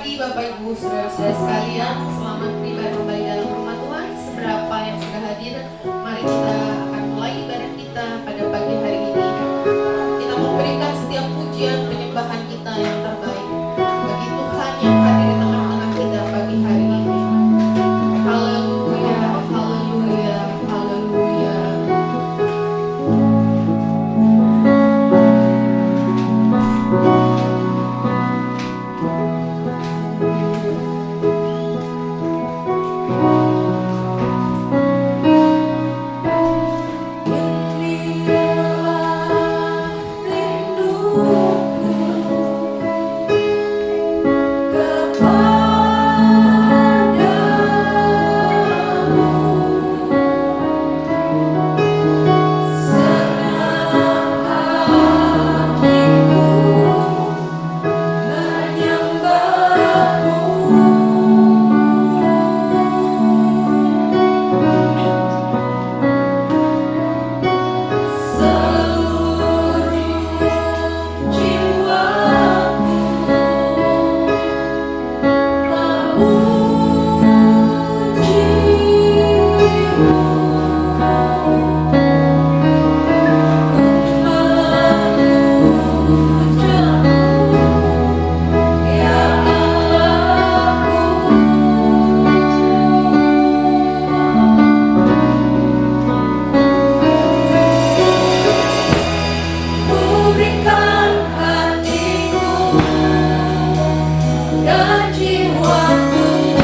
pagi Bapak Ibu Saudara-saudara sekalian. Selamat tiba kembali dalam rumah Tuhan. Seberapa yang sudah hadir, mari kita akan mulai ibadah kita pada pagi hari ini. Kita memberikan setiap pujian penyembahan kita yang terbaik bagi Tuhan yang hadir di tengah-tengah kita pagi hari ini. Haleluya, haleluya, haleluya. Dan jiwaku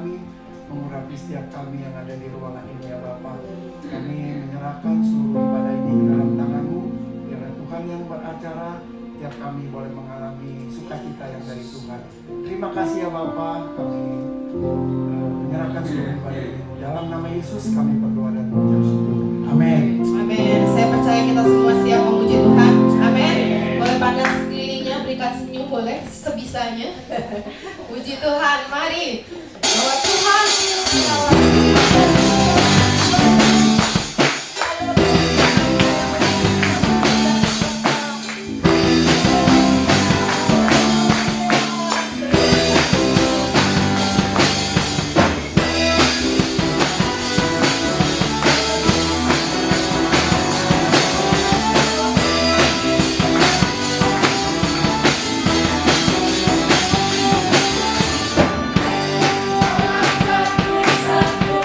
kami, mengurapi setiap kami yang ada di ruangan ini ya Bapa. Kami menyerahkan seluruh ibadah ini ke dalam tangan-Mu. Biarlah Tuhan yang beracara, tiap kami boleh mengalami sukacita yang dari Tuhan. Terima kasih ya Bapa, kami menyerahkan seluruh ibadah ini. Dalam nama Yesus kami berdoa dan mengucap syukur. Amin. Amin. Saya percaya kita semua siap memuji Tuhan. Amin. Boleh pandang sekelilingnya, berikan senyum boleh sebisanya. Puji Tuhan. Mari. Bahwa Tuhan satu-satu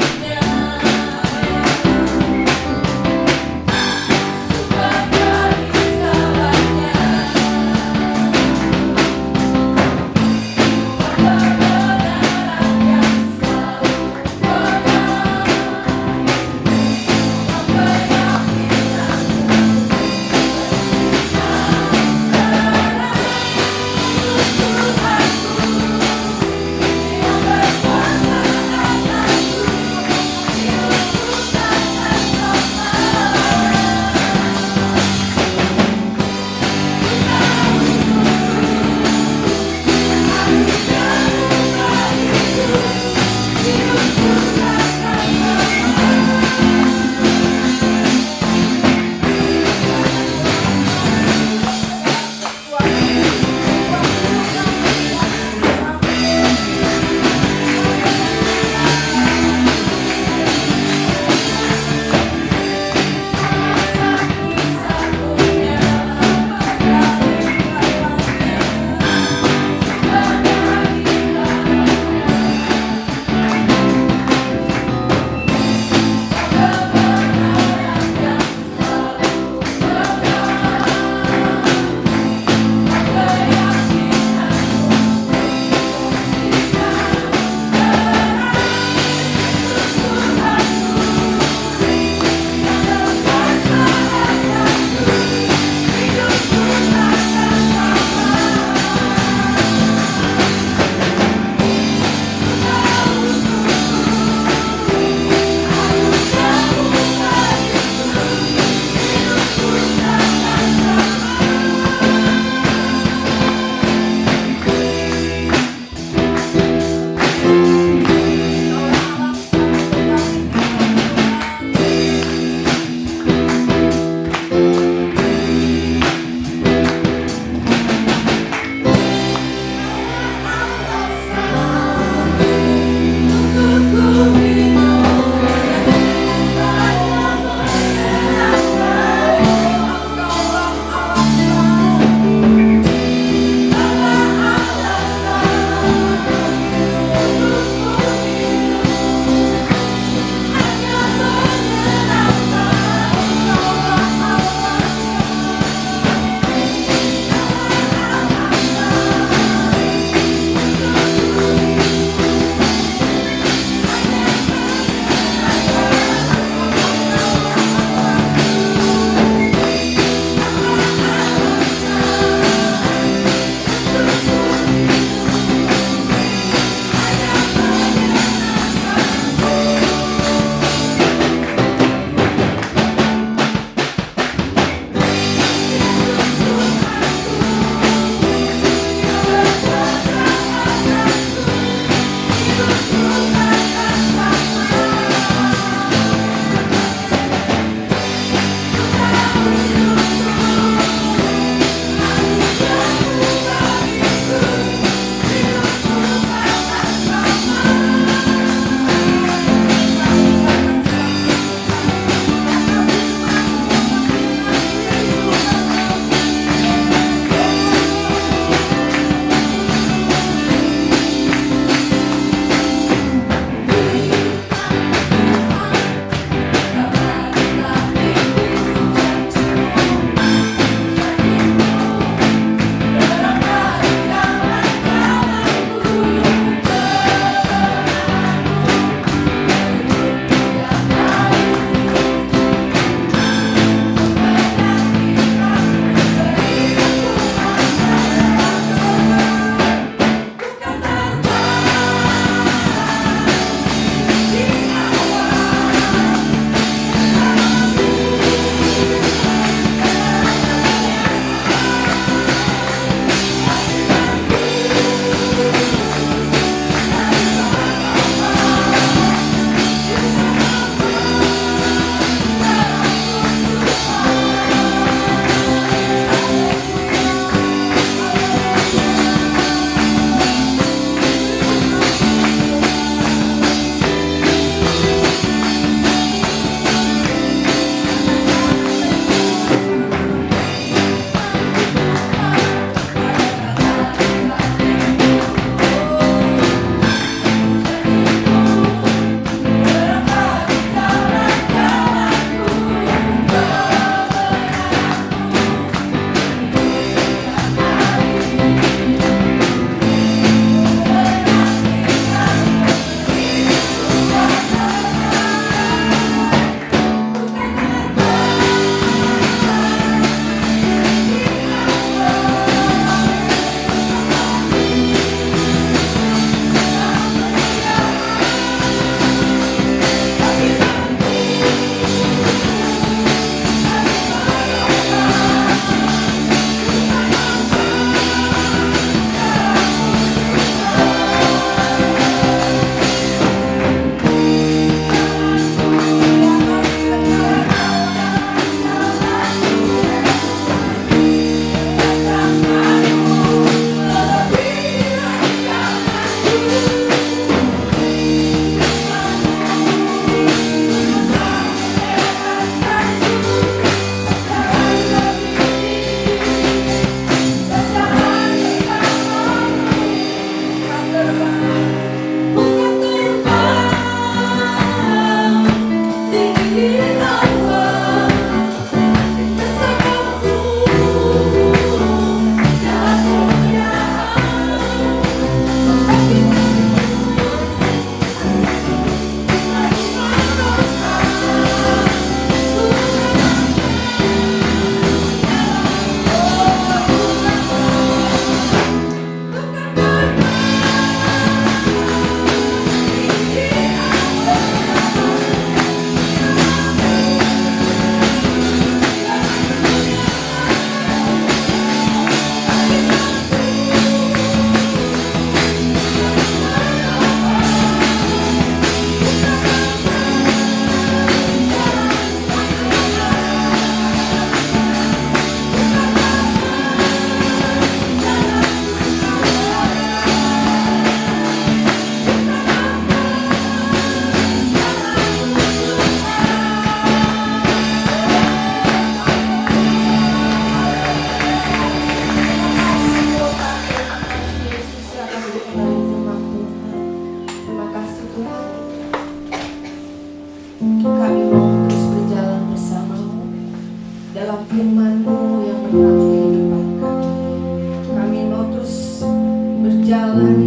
berjalan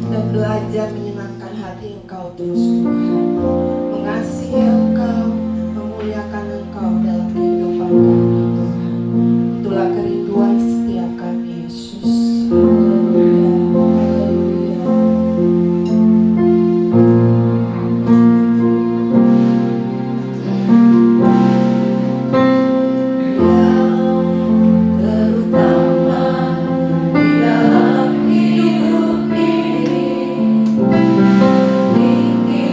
dan belajar menyenangkan hati Engkau terus Tuhan, mengasihi Engkau, memuliakan Engkau dalam kehidupan kami Tuhan. Itulah kerinduan setiap kami Yesus. Haleluya, haleluya. Terutama di dalam hidup ini, tinggi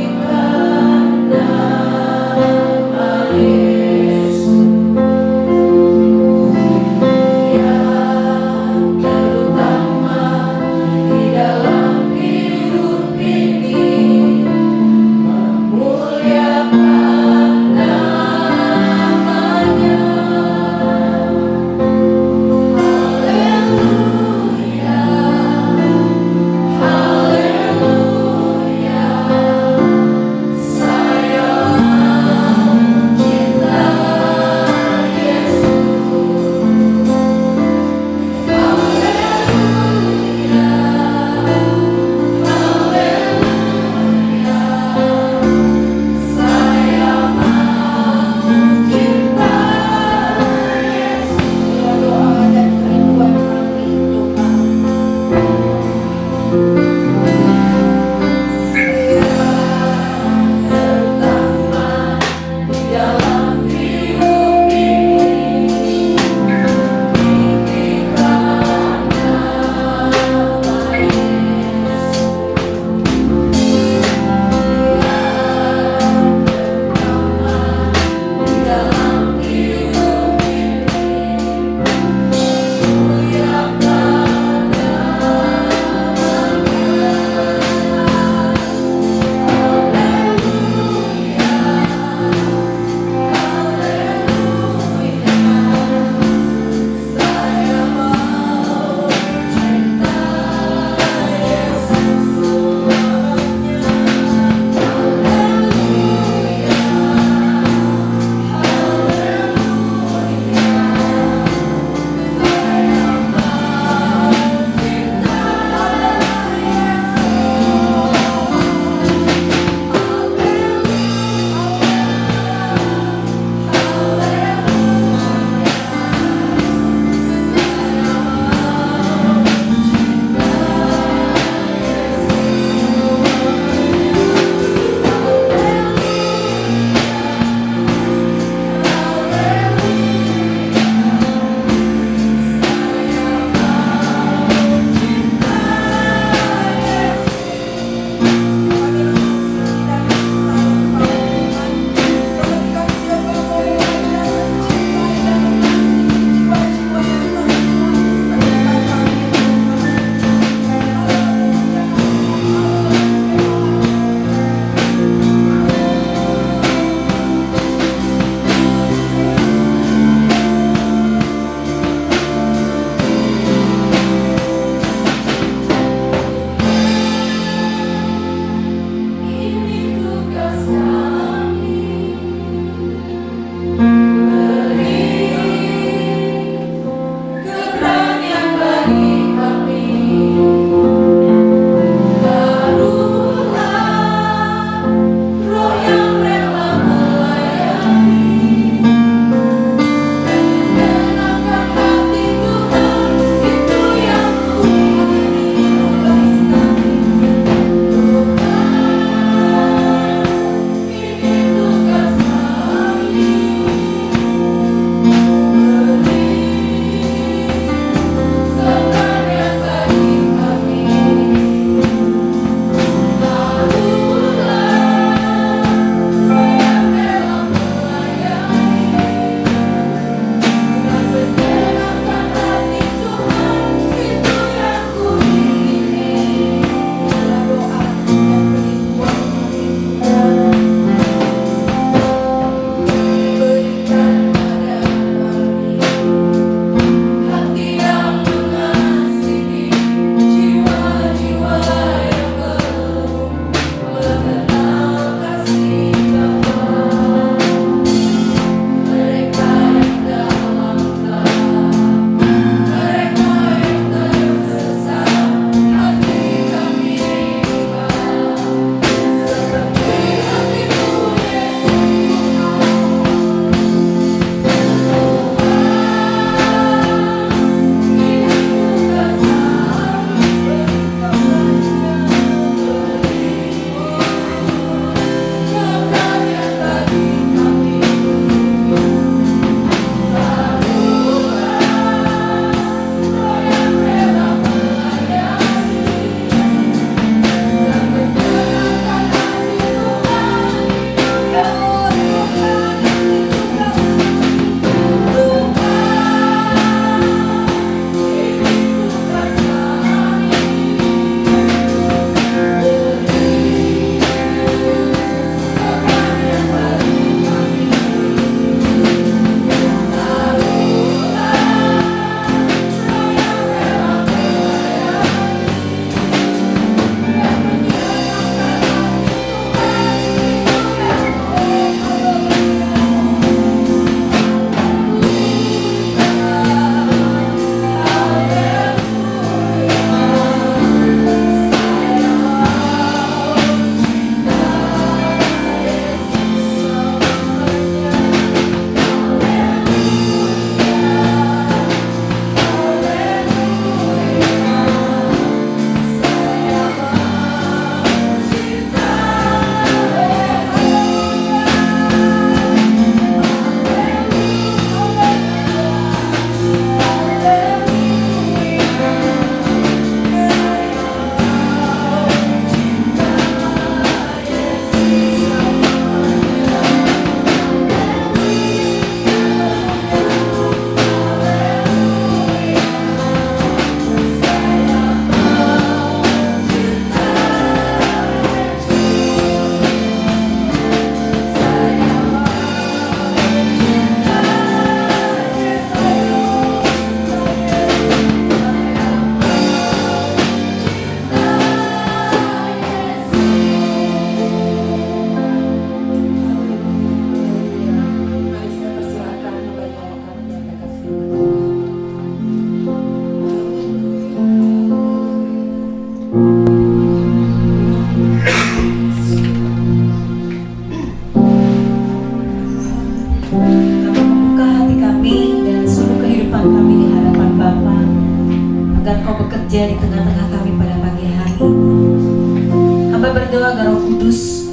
Hamba berdoa agar Roh Kudus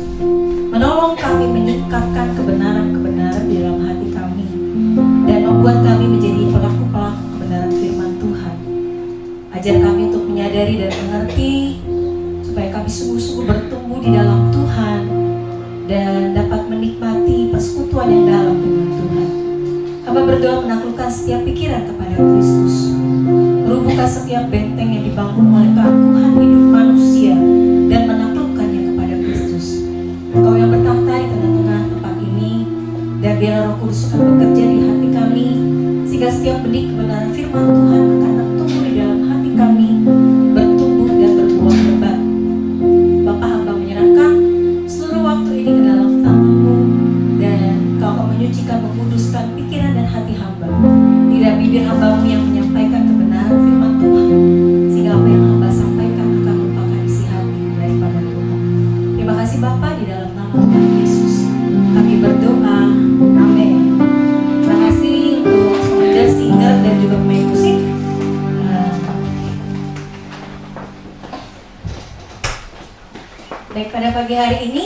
menolong kami menyingkapkan kebenaran-kebenaran di dalam hati kami dan membuat kami menjadi pelaku-pelaku kebenaran firman Tuhan. Ajar kami untuk menyadari dan mengerti supaya kami sungguh-sungguh bertumbuh di dalam Tuhan dan dapat menikmati persekutuan yang dalam dengan Tuhan. Hamba berdoa menaklukkan setiap pikiran kepada Kristus, merubuhkan setiap benteng yang dibangun oleh keangkuhan hidup manusia dan menaklukkannya kepada Kristus. Engkau yang bertakhta di tengah-tengah tempat ini, dan biarlah Roh Kudus akan bekerja di hati kami, sehingga setiap benih kebenaran firman Tuhan akan tertumbuh di dalam hati kami, bertumbuh dan berbuah lebat. Bapa, hamba menyerahkan seluruh waktu ini ke dalam tangan-Mu, dan Kau akan menyucikan, menguduskan pikiran dan hati hamba. Tidak bibir hamba-Mu yang menyampaikan kebenaran firman Tuhan, sehingga apa yang hamba sampaikan akan merupakan isi hati daripada Tuhan. Terima kasih Bapa, di dalam nama Tuhan Yesus kami berdoa. Amin. Terima kasih untuk leader, singer, dan juga pemain musik. Baik, pada pagi hari ini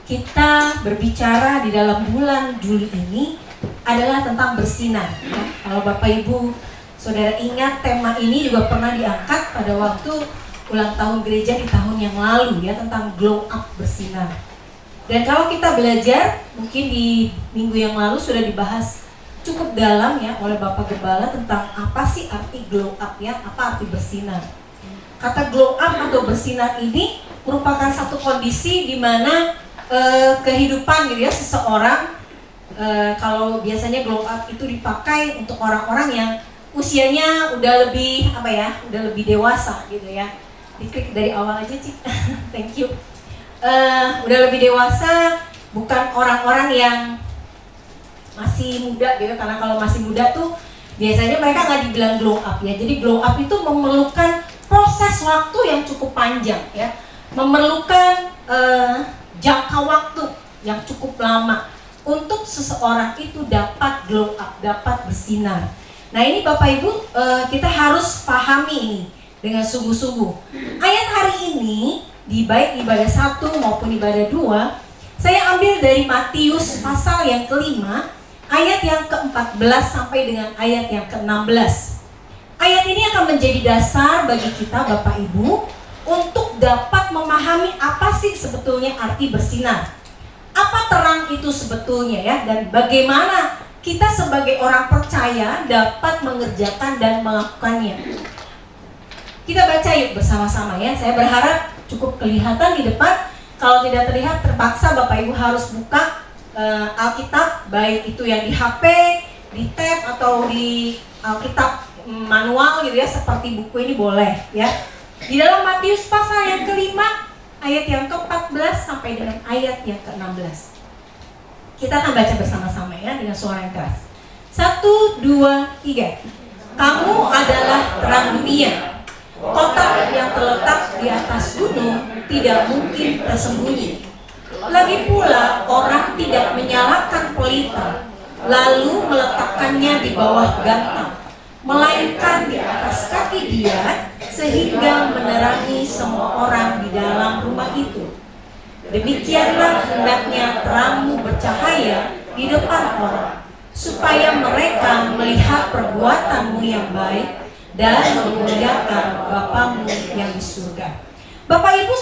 kita berbicara di dalam bulan Juli ini adalah tentang bersinar. Ya. Kalau Bapak Ibu Saudara ingat, tema ini juga pernah diangkat pada waktu ulang tahun gereja di tahun yang lalu ya, tentang glow up, bersinar. Dan kalau kita belajar, mungkin di minggu yang lalu sudah dibahas cukup dalam ya oleh Bapak Gembala tentang apa sih arti glow up ya, apa arti bersinar. Kata glow up atau bersinar ini merupakan satu kondisi di mana kehidupan gitu ya seseorang, kalau biasanya glow up itu dipakai untuk orang-orang yang usianya udah lebih udah lebih dewasa gitu ya. Diklik dari awal aja Cik. Thank you. Udah lebih dewasa, bukan orang-orang yang masih muda gitu, karena kalau masih muda tuh biasanya mereka nggak dibilang glow up ya. Jadi glow up itu memerlukan proses waktu yang cukup panjang ya, memerlukan jangka waktu yang cukup lama untuk seseorang itu dapat glow up, dapat bersinar. Nah ini Bapak Ibu, kita harus pahami ini dengan sungguh-sungguh. Ayat hari ini, di baik ibadah 1 maupun ibadah 2, saya ambil dari Matius pasal yang kelima, ayat yang ke-14 sampai dengan ayat yang ke-16. Ayat ini akan menjadi dasar bagi kita Bapak Ibu untuk dapat memahami apa sih sebetulnya arti bersinar. Apa terang itu sebetulnya ya, dan bagaimana kita sebagai orang percaya dapat mengerjakan dan melakukannya. Kita baca yuk bersama-sama ya. Saya berharap cukup kelihatan di depan. Kalau tidak terlihat, terpaksa Bapak Ibu harus buka Alkitab, baik itu yang di HP, di tab, atau di Alkitab manual gitu ya, seperti buku ini boleh ya. Di dalam Matius pasal yang kelima, ayat yang ke-14 sampai dengan ayat yang ke-16. Kita akan baca bersama-sama ya dengan suara yang keras. 1, 2, 3. Kamu adalah terang dunia. Kota yang terletak di atas gunung tidak mungkin tersembunyi. Lagi pula orang tidak menyalakan pelita lalu meletakkannya di bawah gantang, melainkan di atas kaki dia sehingga menerangi semua orang di dalam rumah itu. Demikianlah hendaknya terangmu bercahaya di depan orang, supaya mereka melihat perbuatanmu yang baik dan memuliakan Bapamu yang di surga. Bapak Ibu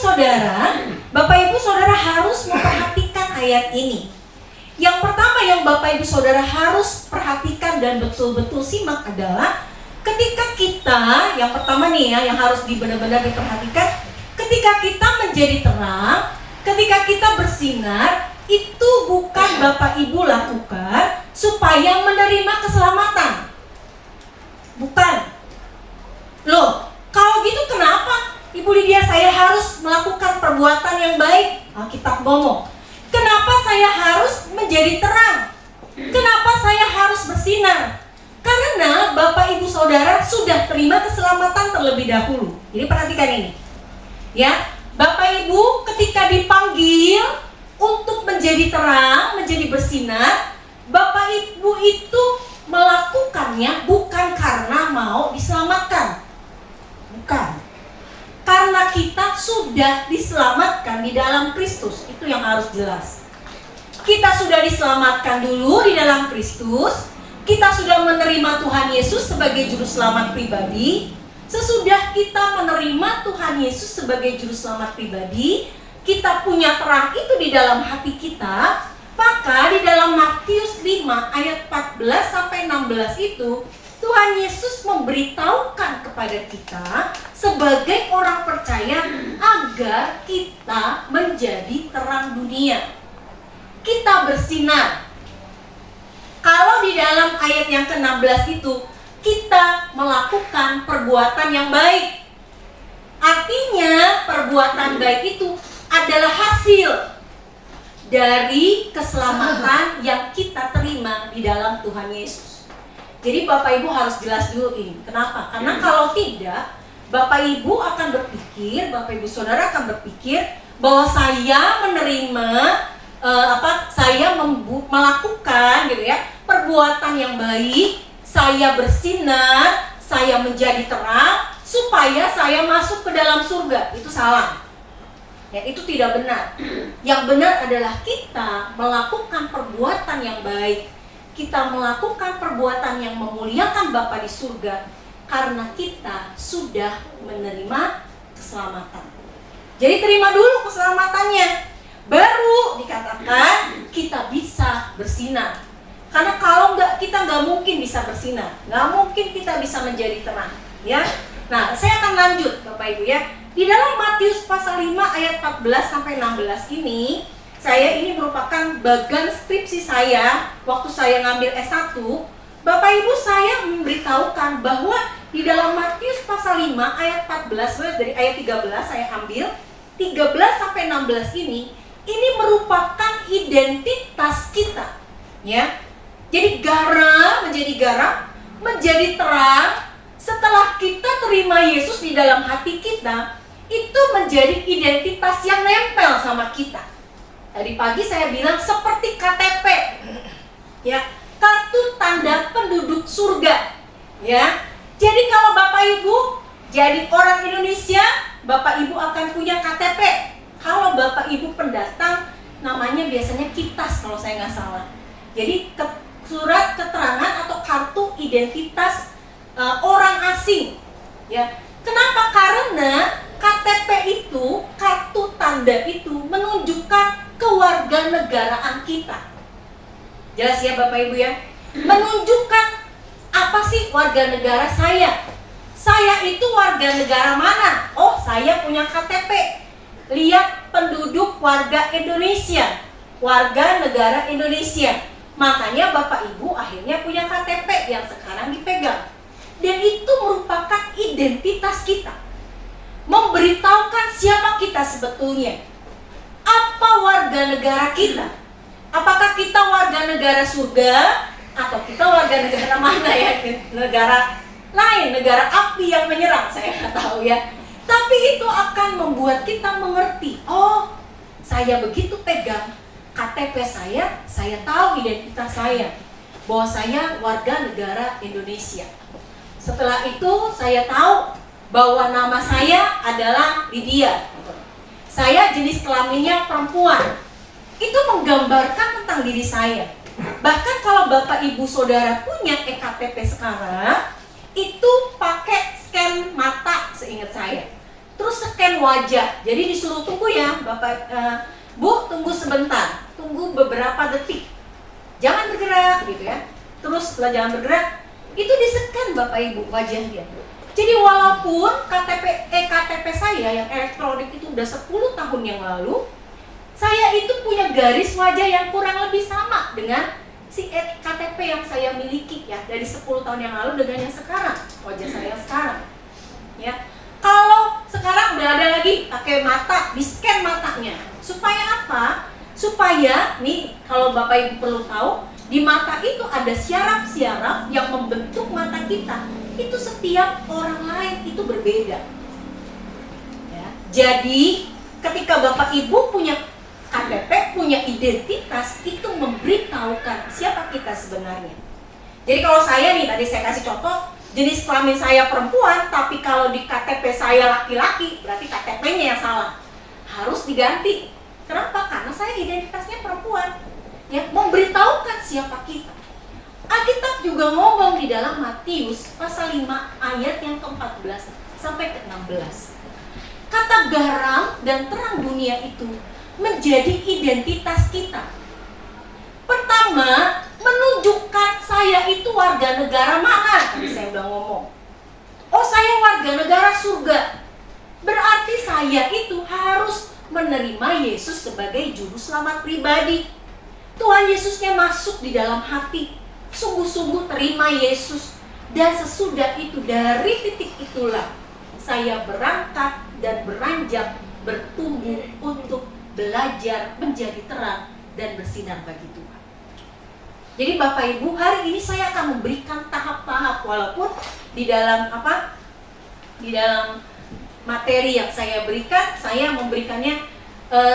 Saudara harus memperhatikan ayat ini. Yang pertama yang Bapak Ibu Saudara harus perhatikan dan betul-betul simak adalah ketika kita, yang pertama nih ya, yang harus benar-benar diperhatikan, ketika kita menjadi terang, ketika kita bersinar, itu bukan Bapak Ibu lakukan supaya menerima keselamatan. Bukan. Loh, kalau gitu kenapa Ibu Lydia saya harus melakukan perbuatan yang baik? Alkitab ngomong, kenapa saya harus menjadi terang? Kenapa saya harus bersinar? Karena Bapak Ibu Saudara sudah terima keselamatan terlebih dahulu. Jadi perhatikan ini. Ya, Bapak Ibu ketika dipanggil untuk menjadi terang, menjadi bersinar, Bapak Ibu itu melakukannya bukan karena mau diselamatkan. Bukan. Karena maka kita sudah diselamatkan di dalam Kristus. Itu yang harus jelas. Kita sudah diselamatkan dulu di dalam Kristus. Kita sudah menerima Tuhan Yesus sebagai juru selamat pribadi. Sesudah kita menerima Tuhan Yesus sebagai juru selamat pribadi, kita punya terang itu di dalam hati kita. Maka di dalam Matius 5 ayat 14 sampai 16 itu Tuhan Yesus memberitahukan kepada kita sebagai orang percaya agar kita menjadi terang dunia. Kita bersinar. Kalau di dalam ayat yang ke-16 itu kita melakukan perbuatan yang baik. Artinya perbuatan baik itu adalah hasil dari keselamatan yang kita terima di dalam Tuhan Yesus. Jadi Bapak Ibu harus jelas dulu ini. Kenapa? Karena kalau tidak, Bapak Ibu akan berpikir, Bapak Ibu Saudara akan berpikir bahwa saya menerima melakukan gitu ya, perbuatan yang baik, saya bersinar, saya menjadi terang supaya saya masuk ke dalam surga. Itu salah. Ya, itu tidak benar. Yang benar adalah kita melakukan perbuatan yang baik. Kita melakukan perbuatan yang memuliakan Bapa di surga karena kita sudah menerima keselamatan. Jadi terima dulu keselamatannya, baru dikatakan kita bisa bersinar. Karena kalau kita nggak mungkin bisa bersinar, nggak mungkin kita bisa menjadi terang, ya. Nah, saya akan lanjut, Bapak Ibu ya. Di dalam Matius pasal 5 ayat 14 sampai 16 ini, ini merupakan bagian skripsi saya waktu saya ngambil S1. Bapak Ibu, saya memberitahukan bahwa di dalam Matius pasal 5 ayat 14, dari ayat 13 saya ambil 13 sampai 16 ini merupakan identitas kita, ya. Jadi menjadi garam, menjadi terang. Setelah kita terima Yesus di dalam hati kita, itu menjadi identitas yang nempel sama kita. Tadi pagi saya bilang seperti KTP, ya, kartu tanda penduduk surga, ya. Jadi kalau Bapak Ibu jadi orang Indonesia, Bapak Ibu akan punya KTP. Kalau Bapak Ibu pendatang, namanya biasanya KITAS kalau saya nggak salah. Jadi surat keterangan atau kartu identitas orang asing, ya. Kenapa? Karena KTP itu, kartu tanda itu menunjukkan kewarganegaraan kita. Jelas ya Bapak Ibu ya? Menunjukkan apa sih warga negara saya? Saya itu warga negara mana? Oh, saya punya KTP. Lihat penduduk warga Indonesia, warga negara Indonesia. Makanya Bapak Ibu akhirnya punya KTP yang sekarang dipegang. Dan itu merupakan identitas kita. Memberitahukan siapa kita sebetulnya. Apa warga negara kita? Apakah kita warga negara surga atau kita warga negara mana ya? Negara lain, negara api yang menyerang, saya nggak tahu ya. Tapi itu akan membuat kita mengerti. Oh, saya begitu pegang KTP saya tahu identitas saya. Bahwa saya warga negara Indonesia. Setelah itu saya tahu bahwa nama saya adalah Lydia. Saya jenis kelaminnya perempuan. Itu menggambarkan tentang diri saya. Bahkan kalau Bapak Ibu Saudara punya ektp sekarang, itu pakai scan mata seingat saya. Terus scan wajah. Jadi disuruh tunggu ya Bapak, Bu tunggu sebentar. Tunggu beberapa detik. Jangan bergerak gitu ya. Terus setelah jangan bergerak, itu di-scan Bapak Ibu wajahnya. Jadi walaupun ektp saya yang elektronik itu udah 10 tahun yang lalu, saya itu punya garis wajah yang kurang lebih sama dengan si KTP yang saya miliki ya, dari 10 tahun yang lalu dengan yang sekarang, wajah saya sekarang. Ya. Kalau sekarang udah ada lagi pakai mata, di-scan matanya. Supaya apa? Supaya nih kalau Bapak Ibu perlu tahu, di mata itu ada syaraf-syaraf yang membentuk mata kita. Itu setiap orang lain itu berbeda. Ya. Jadi ketika Bapak Ibu punya KTP, punya identitas, itu memberitahukan siapa kita sebenarnya. Jadi kalau saya nih, tadi saya kasih contoh, jenis kelamin saya perempuan, tapi kalau di KTP saya laki-laki, berarti KTP KTP-nya yang salah, harus diganti. Kenapa? Karena saya identitasnya perempuan. Ya, memberitahukan siapa kita. Alkitab juga ngomong di dalam Matius pasal 5 ayat yang ke-14 sampai ke-16. Kata garam dan terang dunia itu menjadi identitas kita. Pertama, menunjukkan saya itu warga negara mana. Tadi saya udah ngomong. Oh, saya warga negara surga. Berarti saya itu harus menerima Yesus sebagai juru selamat pribadi. Tuhan Yesusnya masuk di dalam hati. Sungguh-sungguh terima Yesus. Dan sesudah itu, dari titik itulah saya berangkat dan beranjak bertumbuh untuk belajar menjadi terang dan bersinar bagi Tuhan. Jadi Bapak Ibu, hari ini saya akan memberikan tahap-tahap, walaupun di dalam di dalam materi yang saya berikan, saya memberikannya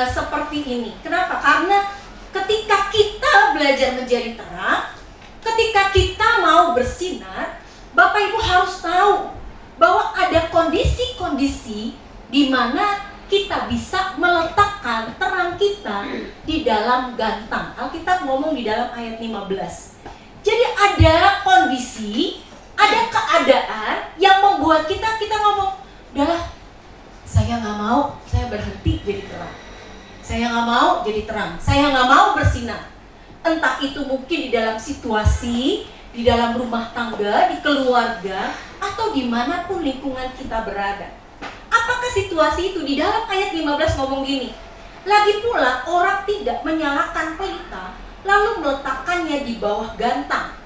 seperti ini. Kenapa? Karena ketika kita belajar menjadi terang, ketika kita mau bersinar, Bapak Ibu harus tahu bahwa ada kondisi-kondisi di mana kita bisa meletakkan terang kita di dalam gantang. Alkitab ngomong di dalam ayat 15. Jadi ada kondisi, ada keadaan yang membuat kita ngomong, udahlah, saya nggak mau, saya berhenti jadi terang. Saya nggak mau jadi terang, saya nggak mau bersinar. Entah itu mungkin di dalam situasi, di dalam rumah tangga, di keluarga, atau dimanapun lingkungan kita berada. Apakah situasi itu? Di dalam ayat 15 ngomong gini, lagi pula orang tidak menyalakan pelita lalu meletakkannya di bawah gantang,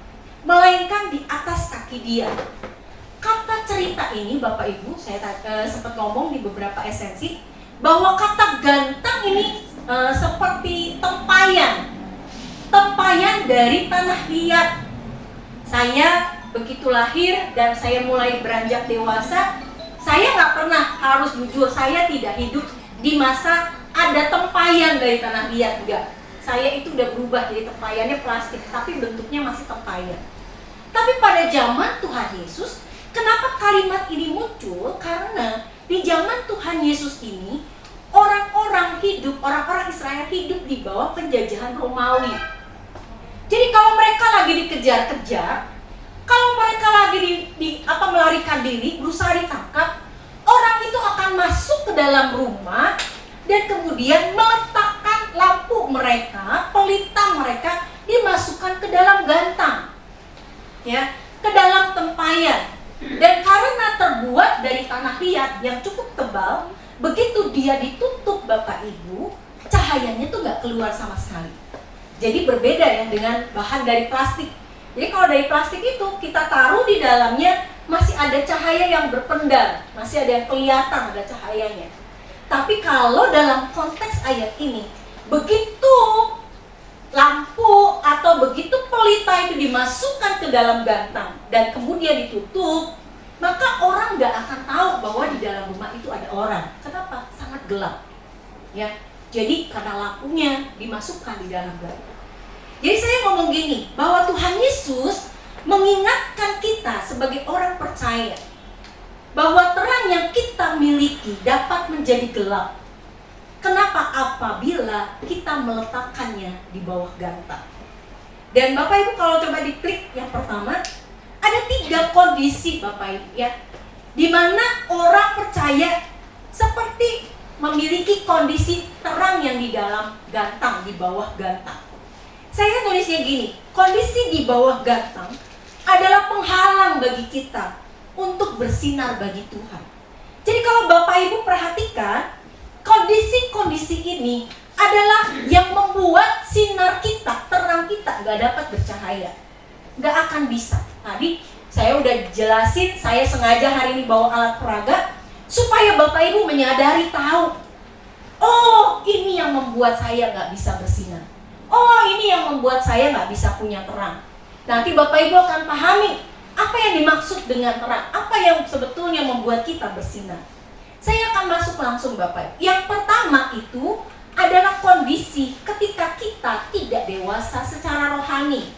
melainkan di atas kaki dia. Kata cerita ini Bapak Ibu, saya sempat ngomong di beberapa esensi, bahwa kata gantang ini seperti tempayan dari tanah liat. Saya begitu lahir dan saya mulai beranjak dewasa, saya nggak pernah, harus jujur, saya tidak hidup di masa ada tempayan dari tanah liat, enggak. Saya itu udah berubah jadi tempayannya plastik, tapi bentuknya masih tempayan. Tapi pada zaman Tuhan Yesus, kenapa kalimat ini muncul? Karena di zaman Tuhan Yesus ini, orang-orang Israel hidup di bawah penjajahan Romawi. Jadi kalau mereka lagi dikejar-kejar, kalau mereka lagi melarikan diri, berusaha ditangkap, orang itu akan masuk ke dalam rumah dan kemudian meletakkan lampu mereka, pelita mereka dimasukkan ke dalam gantang, ya, ke dalam tempayan. Dan karena terbuat dari tanah liat yang cukup tebal, begitu dia ditutup Bapak Ibu, cahayanya tuh nggak keluar sama sekali. Jadi berbeda ya dengan bahan dari plastik. Jadi kalau dari plastik itu kita taruh di dalamnya masih ada cahaya yang berpendar, masih ada yang kelihatan ada cahayanya. Tapi kalau dalam konteks ayat ini, begitu lampu atau begitu pelita itu dimasukkan ke dalam gantang dan kemudian ditutup, maka orang nggak akan tahu bahwa di dalam rumah itu ada orang. Kenapa? Sangat gelap. Ya, jadi karena lampunya dimasukkan di dalam gantang. Jadi saya ngomong gini, bahwa Tuhan Yesus mengingatkan kita sebagai orang percaya bahwa terang yang kita miliki dapat menjadi gelap. Kenapa? Apabila kita meletakkannya di bawah gantang. Dan Bapak Ibu kalau coba diklik yang pertama, ada 3 kondisi Bapak Ibu ya, di mana orang percaya seperti memiliki kondisi terang yang di dalam gantang, di bawah gantang. Saya tulisnya gini, kondisi di bawah gantang adalah penghalang bagi kita untuk bersinar bagi Tuhan. Jadi kalau Bapak Ibu perhatikan, kondisi-kondisi ini adalah yang membuat sinar kita, terang kita gak dapat bercahaya. Gak akan bisa. Tadi saya udah jelasin, saya sengaja hari ini bawa alat peraga supaya Bapak Ibu menyadari, tahu, oh ini yang membuat saya gak bisa bersinar. Oh ini yang membuat saya nggak bisa punya terang. Nanti Bapak Ibu akan pahami apa yang dimaksud dengan terang, apa yang sebetulnya membuat kita bersinar. Saya akan masuk langsung Bapak Ibu. Yang pertama itu adalah kondisi ketika kita tidak dewasa secara rohani.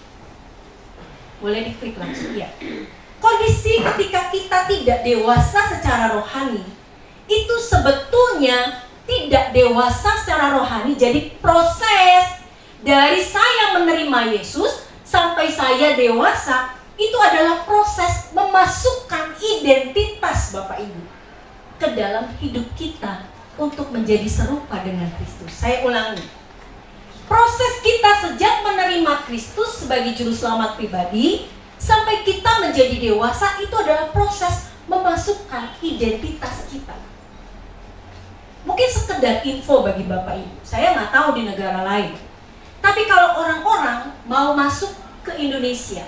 Boleh diklik langsung ya. Kondisi ketika kita tidak dewasa secara rohani itu sebetulnya masalahnya tidak dewasa secara rohani. Jadi proses dari saya menerima Yesus sampai saya dewasa itu adalah proses memasukkan identitas Bapak Ibu ke dalam hidup kita untuk menjadi serupa dengan Kristus. Saya ulangi. Proses kita sejak menerima Kristus sebagai juru selamat pribadi sampai kita menjadi dewasa itu adalah proses memasukkan identitas kita. Mungkin sekedar info bagi Bapak Ibu, saya nggak tahu di negara lain. Tapi kalau orang-orang mau masuk ke Indonesia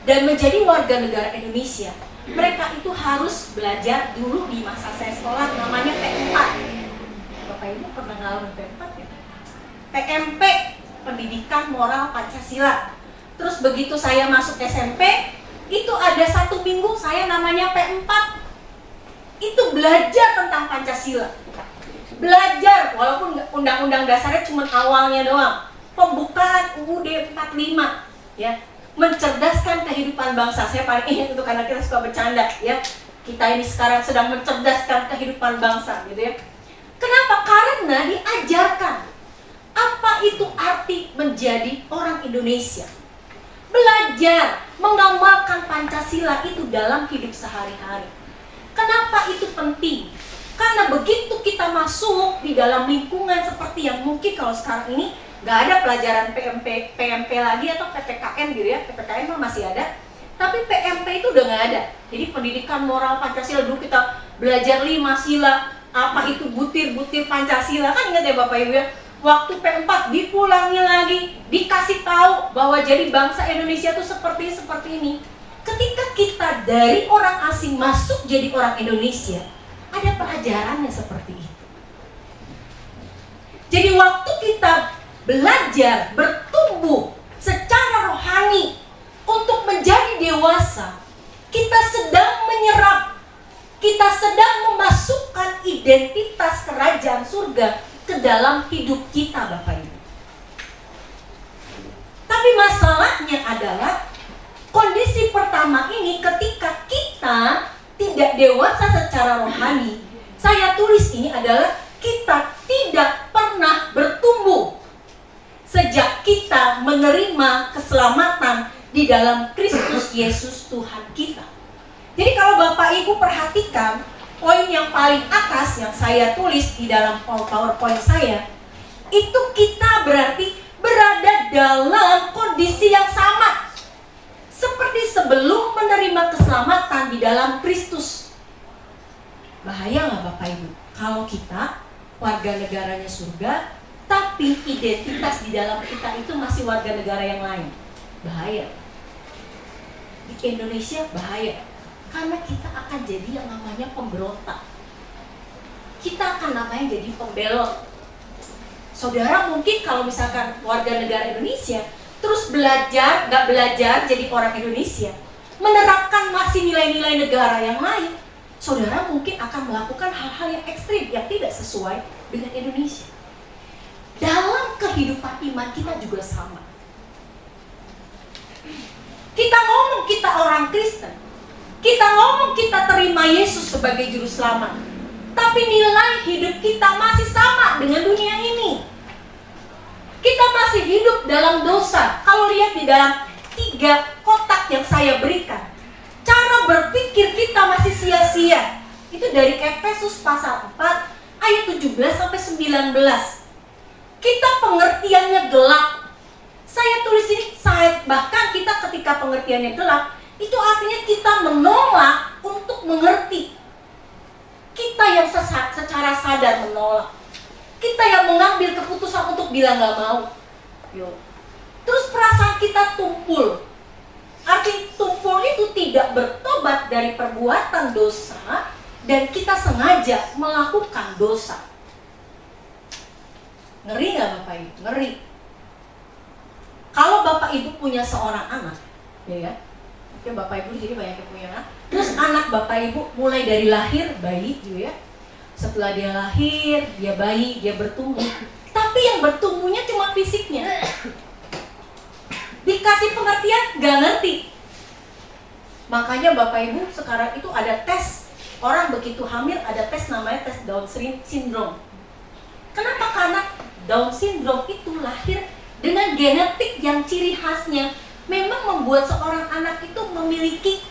dan menjadi warga negara Indonesia, mereka itu harus belajar dulu di masa saya sekolah namanya P4. Bapak Ibu pernah ngalamin P4 ya? PMP, Pendidikan Moral Pancasila. Terus begitu saya masuk SMP, itu ada 1 minggu saya namanya P4. Itu belajar tentang Pancasila. Belajar, walaupun undang-undang dasarnya cuma awalnya doang. Pembukaan UUD 45, ya, mencerdaskan kehidupan bangsa. Saya paling ingat itu karena kita suka bercanda, ya. Kita ini sekarang sedang mencerdaskan kehidupan bangsa, gitu ya. Kenapa? Karena diajarkan apa itu arti menjadi orang Indonesia. Belajar mengamalkan Pancasila itu dalam hidup sehari-hari. Kenapa itu penting? Karena begitu kita masuk di dalam lingkungan seperti yang mungkin kalau sekarang ini nggak ada pelajaran PMP lagi atau PPKN gitu ya. PPKN mah masih ada, tapi PMP itu udah nggak ada. Jadi pendidikan moral Pancasila, dulu kita belajar 5 sila, apa itu butir-butir Pancasila, kan ingat ya Bapak Ibu ya. Waktu P4 dipulangi lagi, dikasih tahu bahwa jadi bangsa Indonesia itu seperti ini. Ketika kita dari orang asing masuk jadi orang Indonesia, ada pelajarannya seperti itu. Jadi waktu kita belajar, bertumbuh secara rohani untuk menjadi dewasa, kita sedang menyerap, kita sedang memasukkan identitas kerajaan surga ke dalam hidup kita Bapak Ibu. Tapi masalahnya adalah kondisi pertama ini ketika kita tidak dewasa secara rohani. Saya tulis ini adalah kita tidak pernah bertumbuh sejak kita menerima keselamatan di dalam Kristus Yesus Tuhan kita. Jadi kalau Bapak Ibu perhatikan poin yang paling atas yang saya tulis di dalam PowerPoint saya, itu kita berarti berada dalam kondisi yang sama seperti sebelum menerima keselamatan di dalam Kristus. Bahaya nggak Bapak Ibu kalau kita warga negaranya surga tapi identitas di dalam kita itu masih warga negara yang lain? Bahaya. Di Indonesia bahaya, karena kita akan jadi yang namanya pemberontak. Kita akan namanya jadi pembelot. Saudara mungkin kalau misalkan warga negara Indonesia terus belajar, nggak belajar jadi orang Indonesia, menerapkan masih nilai-nilai negara yang lain, saudara mungkin akan melakukan hal-hal yang ekstrim yang tidak sesuai dengan Indonesia. Dalam kehidupan iman kita juga sama. Kita ngomong kita orang Kristen, kita ngomong kita terima Yesus sebagai juru selamat, tapi nilai hidup kita masih sama dengan dunia ini. Kita masih hidup dalam dosa. Kalau lihat di dalam 3 kotak yang saya berikan, cara berpikir kita masih sia-sia. Itu dari Efesus pasal 4 ayat 17 sampai 19. Kita pengertiannya gelap. Saya tulis ini, bahkan kita ketika pengertiannya gelap, itu artinya kita menolak untuk mengerti. Kita yang secara sadar menolak. Kita yang mengambil keputusan untuk bilang gak mau. Terus perasaan kita tumpul. Arti tumpul itu tidak bertobat dari perbuatan dosa, dan kita sengaja melakukan dosa. Ngeri gak Bapak Ibu? Ngeri. Kalau Bapak Ibu punya seorang anak, ya Bapak Ibu jadi banyak yang punya anak. Terus anak Bapak Ibu mulai dari lahir bayi, gitu ya. Setelah dia lahir, dia bayi, dia bertumbuh. Tapi yang bertumbuhnya cuma fisiknya. Dikasih pengertian, gak ngerti. Makanya Bapak Ibu sekarang itu ada tes orang begitu hamil ada tes namanya tes Down syndrome. Kenapa? Karena Down syndrome itu lahir dengan genetik yang ciri khasnya memang membuat seorang anak itu memiliki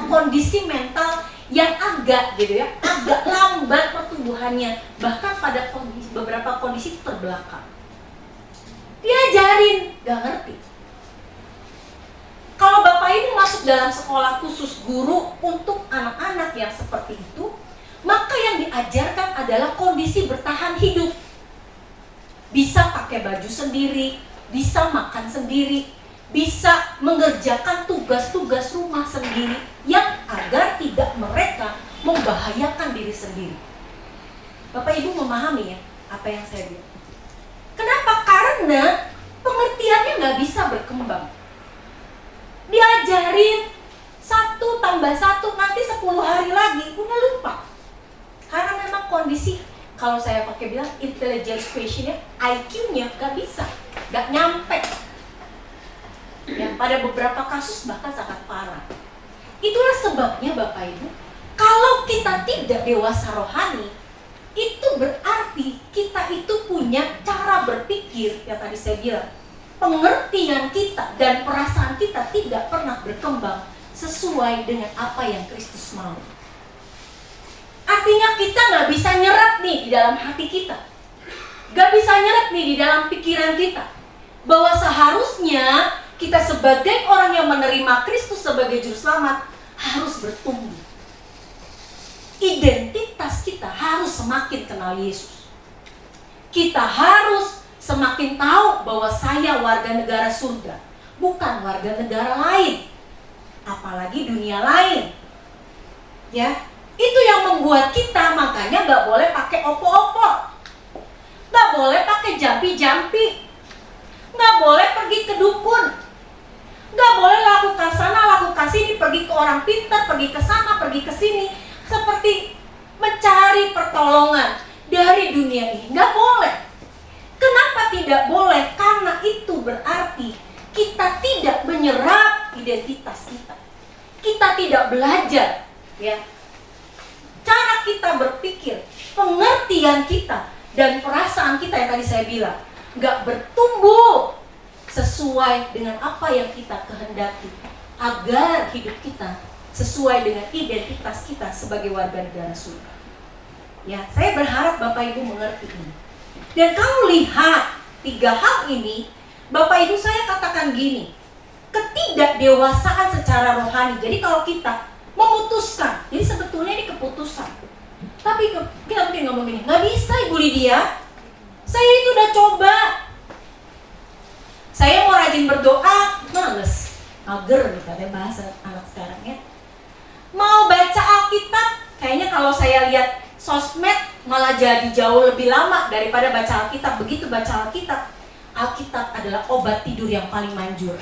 kondisi mental yang agak agak lambat pertumbuhannya, bahkan pada beberapa kondisi terbelakang. Diajarin, gak ngerti. Kalau Bapak Ibu masuk dalam sekolah khusus guru untuk anak-anak yang seperti itu, maka yang diajarkan adalah kondisi bertahan hidup. Bisa pakai baju sendiri, bisa makan sendiri, bisa mengerjakan tugas-tugas rumah sendiri yang agar tidak mereka membahayakan diri sendiri. Bapak Ibu memahami ya apa yang saya bilang? Kenapa? Karena pengertiannya nggak bisa berkembang. Diajarin 1 tambah 1 nanti 10 hari lagi udah lupa. Karena memang kondisi, kalau saya pakai bilang intelligence quotient-nya, IQ-nya nggak bisa, nggak nyampe. Ya, pada beberapa kasus bahkan sangat parah. Itulah sebabnya Bapak Ibu, kalau kita tidak dewasa rohani, itu berarti kita itu punya cara berpikir yang tadi saya bilang, pengertian kita dan perasaan kita tidak pernah berkembang sesuai dengan apa yang Kristus mau. Artinya kita nggak bisa nyerap nih di dalam hati kita, nggak bisa nyerap nih di dalam pikiran kita, bahwa seharusnya kita sebagai orang yang menerima Kristus sebagai Juru Selamat harus bertumbuh. Identitas kita harus semakin kenal Yesus. Kita harus semakin tahu bahwa saya warga negara surga, bukan warga negara lain, apalagi dunia lain. Ya, itu yang membuat kita makanya nggak boleh pakai opo-opo, nggak boleh pakai jampi-jampi, nggak boleh pergi ke dukun, nggak boleh lakukan sana, lakukan sini, pergi ke orang pintar, pergi ke sana, pergi ke sini, seperti mencari pertolongan dari dunia ini. Nggak boleh. Kenapa tidak boleh? Karena itu berarti kita tidak menyerap identitas kita. Kita tidak belajar, ya. Cara kita berpikir, pengertian kita dan perasaan kita yang tadi saya bilang nggak bertumbuh sesuai dengan apa yang kita kehendaki agar hidup kita sesuai dengan identitas kita sebagai warga negara surga. Ya, saya berharap Bapak Ibu mengerti ini. Dan kamu lihat 3 hal ini, Bapak Ibu saya katakan gini, ketidakdewasaan secara rohani. Jadi kalau kita memutuskan, jadi sebetulnya ini keputusan. Tapi kita mungkin ngomong gini, nggak bisa Ibu Lydia, saya itu udah coba. Saya mau rajin berdoa, males, mager nih katanya bahasa anak sekarang ya. Mau baca Alkitab, kayaknya kalau saya lihat sosmed malah jadi jauh lebih lama daripada baca Alkitab. Begitu baca Alkitab, Alkitab adalah obat tidur yang paling manjur.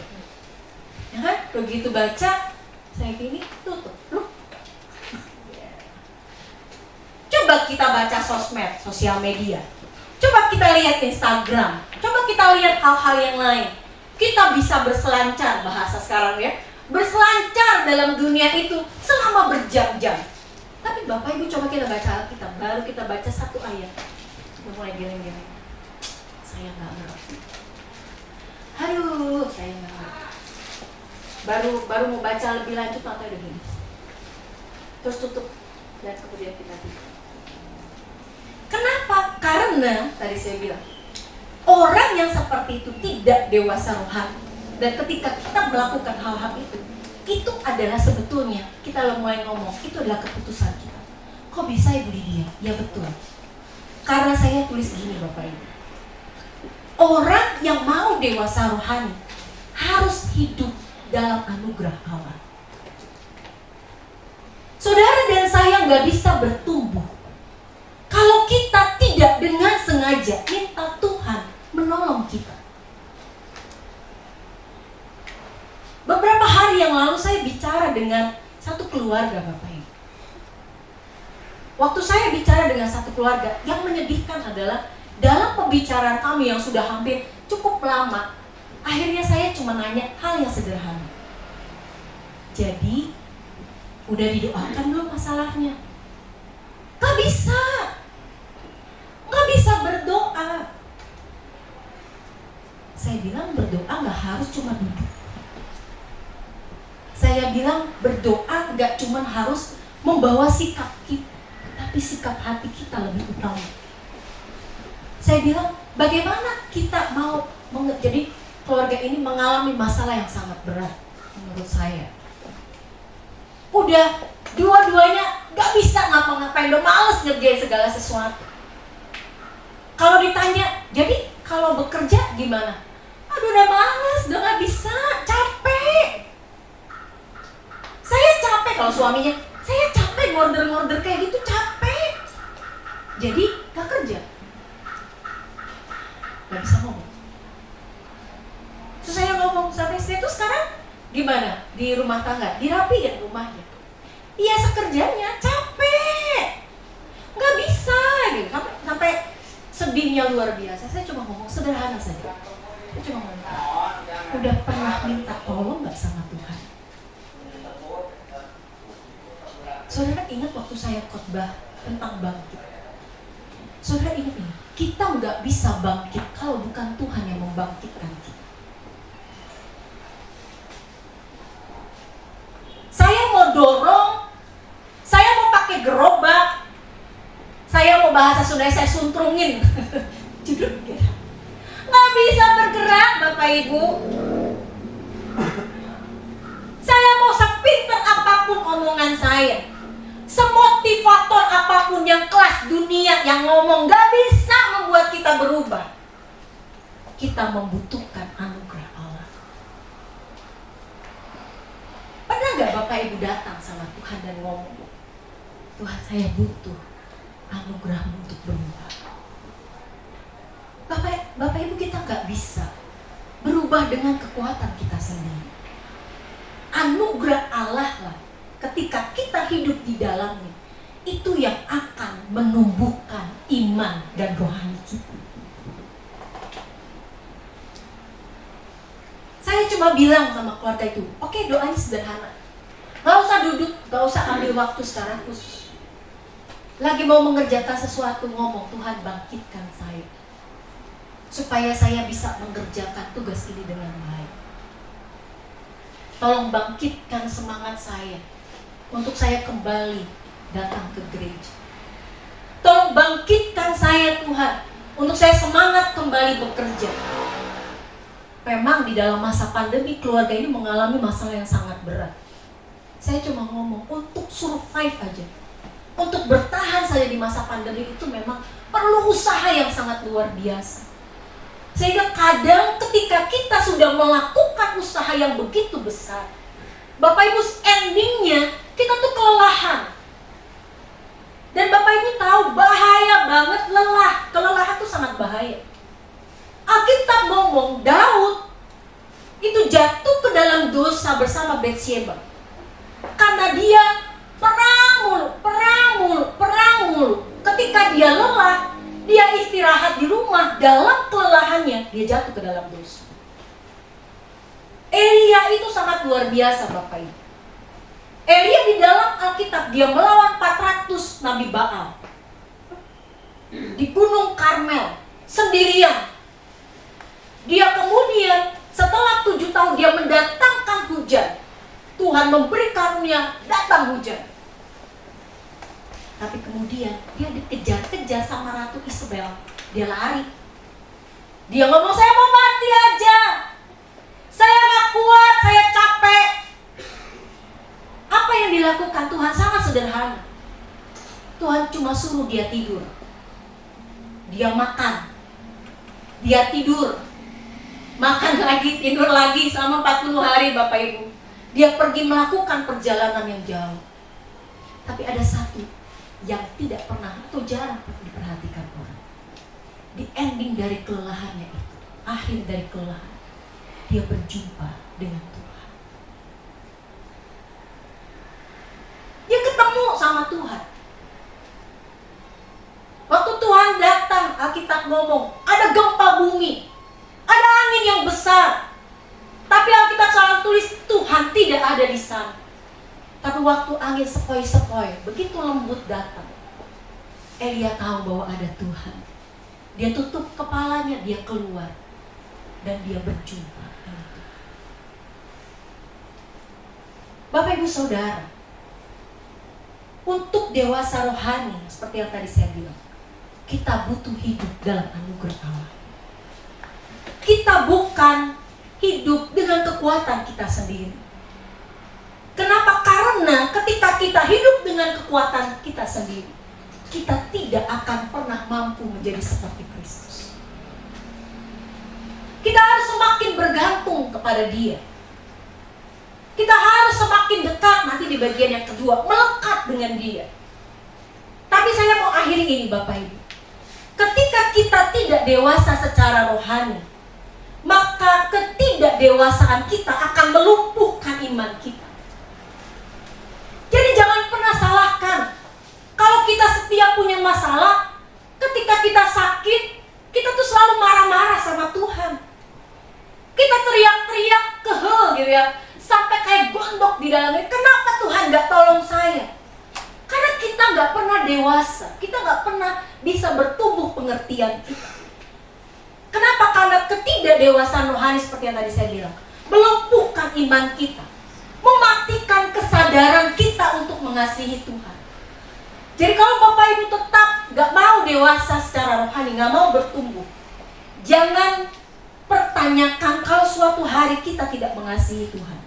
Ya kan? Begitu baca, saya gini, tutup. Coba kita baca sosmed, sosial media. Coba kita lihat Instagram. Coba kita lihat hal-hal yang lain. Kita bisa berselancar, bahasa sekarang ya, berselancar dalam dunia itu selama berjam-jam. Tapi Bapak Ibu coba kita baca Alkitab, baru kita baca 1 ayat, udah mulai geleng-geleng. Saya nggak ngerti. Aduh, saya nggak ngerti. Baru mau baca lebih lanjut, mata udah gini. Terus tutup dan kemudian kita tidur. Kenapa? Karena tadi saya bilang, orang yang seperti itu tidak dewasa rohani. Dan ketika kita melakukan hal-hal itu adalah sebetulnya, kita mulai ngomong, itu adalah keputusan kita. Kok bisa Ibu Lydia? Ya betul. Karena saya tulis gini Bapak Ibu, orang yang mau dewasa rohani harus hidup dalam anugerah Allah. Saudara dan saya nggak bisa bertumbuh kalau kita tidak dengan sengaja minta Tuhan menolong kita. Beberapa hari yang lalu saya bicara dengan satu keluarga Bapak Ibu. Waktu saya bicara dengan satu keluarga, yang menyedihkan adalah dalam pembicaraan kami yang sudah hampir cukup lama, akhirnya saya cuma nanya hal yang sederhana. Jadi, udah didoakan belum masalahnya? Gak bisa. Gak bisa berdoa. Saya bilang berdoa gak harus cuma duduk. Saya bilang berdoa gak cuma harus membawa sikap kita, tapi sikap hati kita lebih utama. Saya bilang bagaimana kita mau jadi keluarga ini mengalami masalah yang sangat berat menurut saya. Udah dua-duanya gak bisa ngapa-ngapain, udah males ngerjain segala sesuatu. Kalau ditanya, jadi kalau bekerja gimana? Aduh udah males, udah gak bisa, capek. Saya capek kalau suaminya, saya capek ngorder-ngorder kayak gitu, capek. Jadi gak kerja, gak bisa ngomong. Terus saya ngomong sama istri, itu sekarang gimana? Di rumah tangga, dirapiin rumahnya. Iya sekerjanya, capek, gak bisa gitu. Sampai sedihnya luar biasa. Saya cuma ngomong sederhana saja. Saya cuma ngomong, udah pernah minta tolong gak sama Tuhan? Saudara ingat waktu saya khotbah tentang bangkit. Saudara ingat ini, kita nggak bisa bangkit kalau bukan Tuhan yang membangkitkan kita. Saya mau dorong, saya mau pakai gerobak, saya mau bahasa Sunda saya suntrungin, judul gitu. Nggak bisa bergerak Bapak Ibu. Saya mau sepinter apapun omongan saya, semotivator apapun yang kelas dunia yang ngomong, gak bisa membuat kita berubah. Kita membutuhkan anugerah Allah. Pernah gak Bapak Ibu datang sama Tuhan dan ngomong, Tuhan saya butuh anugerah-Mu untuk berubah. Bapak Ibu kita gak bisa berubah dengan kekuatan kita sendiri. Anugerah Allah lah, ketika kita hidup di dalamnya, itu yang akan menumbuhkan iman dan rohani kita. Saya cuma bilang sama keluarga itu, oke, doanya sederhana, gak usah duduk, gak usah ambil waktu secara khusus. Lagi mau mengerjakan sesuatu, ngomong, Tuhan bangkitkan saya, supaya saya bisa mengerjakan tugas ini dengan baik. Tolong bangkitkan semangat saya untuk saya kembali datang ke gereja. Tolong bangkitkan saya Tuhan untuk saya semangat kembali bekerja. Memang di dalam masa pandemi keluarga ini mengalami masalah yang sangat berat. Saya cuma ngomong untuk survive aja, untuk bertahan saja di masa pandemi itu memang perlu usaha yang sangat luar biasa. Sehingga kadang ketika kita sudah melakukan usaha yang begitu besar, Bapak Ibu endingnya kita tuh kelelahan. Dan Bapak Ibu tahu bahaya banget lelah. Kelelahan tuh sangat bahaya. Alkitab ngomong Daud itu jatuh ke dalam dosa bersama Batsyeba. Karena dia perang mulu. Ketika dia lelah, dia istirahat di rumah, dalam kelelahannya dia jatuh ke dalam dosa. Elia itu sangat luar biasa Bapak Ibu. Elia di dalam Alkitab dia melawan 400 Nabi Baal di Gunung Karmel sendirian. Dia kemudian setelah 7 tahun dia mendatangkan hujan. Tuhan memberi karunia, datang hujan. Tapi kemudian dia dikejar-kejar sama Ratu Isabel. Dia lari. Dia ngomong, saya mau mati aja. Saya gak kuat, saya capek. Apa yang dilakukan Tuhan sangat sederhana. Tuhan cuma suruh dia tidur. Dia makan. Dia tidur. Makan lagi, tidur lagi selama 40 hari Bapak Ibu. Dia pergi melakukan perjalanan yang jauh. Tapi ada satu yang tidak pernah atau jarang diperhatikan orang. Di ending dari kelelahannya itu, akhir dari kelelahan, dia berjumpa dengan Tuhan. Dia ketemu sama Tuhan. Waktu Tuhan datang, Alkitab ngomong, ada gempa bumi, ada angin yang besar. Tapi Alkitab selalu tulis Tuhan tidak ada di sana. Tapi waktu angin sepoi-sepoi, begitu lembut datang, Elia tahu bahwa ada Tuhan. Dia tutup kepalanya, dia keluar, dan dia berjumpa dengan Tuhan. Bapak Ibu Saudara, untuk dewasa rohani, seperti yang tadi saya bilang, kita butuh hidup dalam anugerah Allah. Kita bukan hidup dengan kekuatan kita sendiri. Kenapa? Karena ketika kita hidup dengan kekuatan kita sendiri, kita tidak akan pernah mampu menjadi seperti Kristus. Kita harus semakin bergantung kepada Dia. Kita harus semakin dekat, nanti di bagian yang kedua, melekat dengan Dia. Tapi saya mau akhiri ini Bapak Ibu. Ketika kita tidak dewasa secara rohani, maka ketidakdewasaan kita akan melumpuhkan iman kita. Jadi jangan pernah salahkan. Kalau kita setiap punya masalah, ketika kita sakit, kita tuh selalu marah-marah sama Tuhan. Kita teriak-teriak kehel gitu ya, sampai kayak gondok di dalamnya. Kenapa Tuhan gak tolong saya? Karena kita gak pernah dewasa, kita gak pernah bisa bertumbuh pengertian kita. Kenapa? Karena ketidakdewasaan rohani seperti yang tadi saya bilang, melumpuhkan iman kita, mematikan kesadaran kita untuk mengasihi Tuhan. Jadi kalau Bapak Ibu tetap gak mau dewasa secara rohani, gak mau bertumbuh, jangan pertanyakan kalau suatu hari kita tidak mengasihi Tuhan.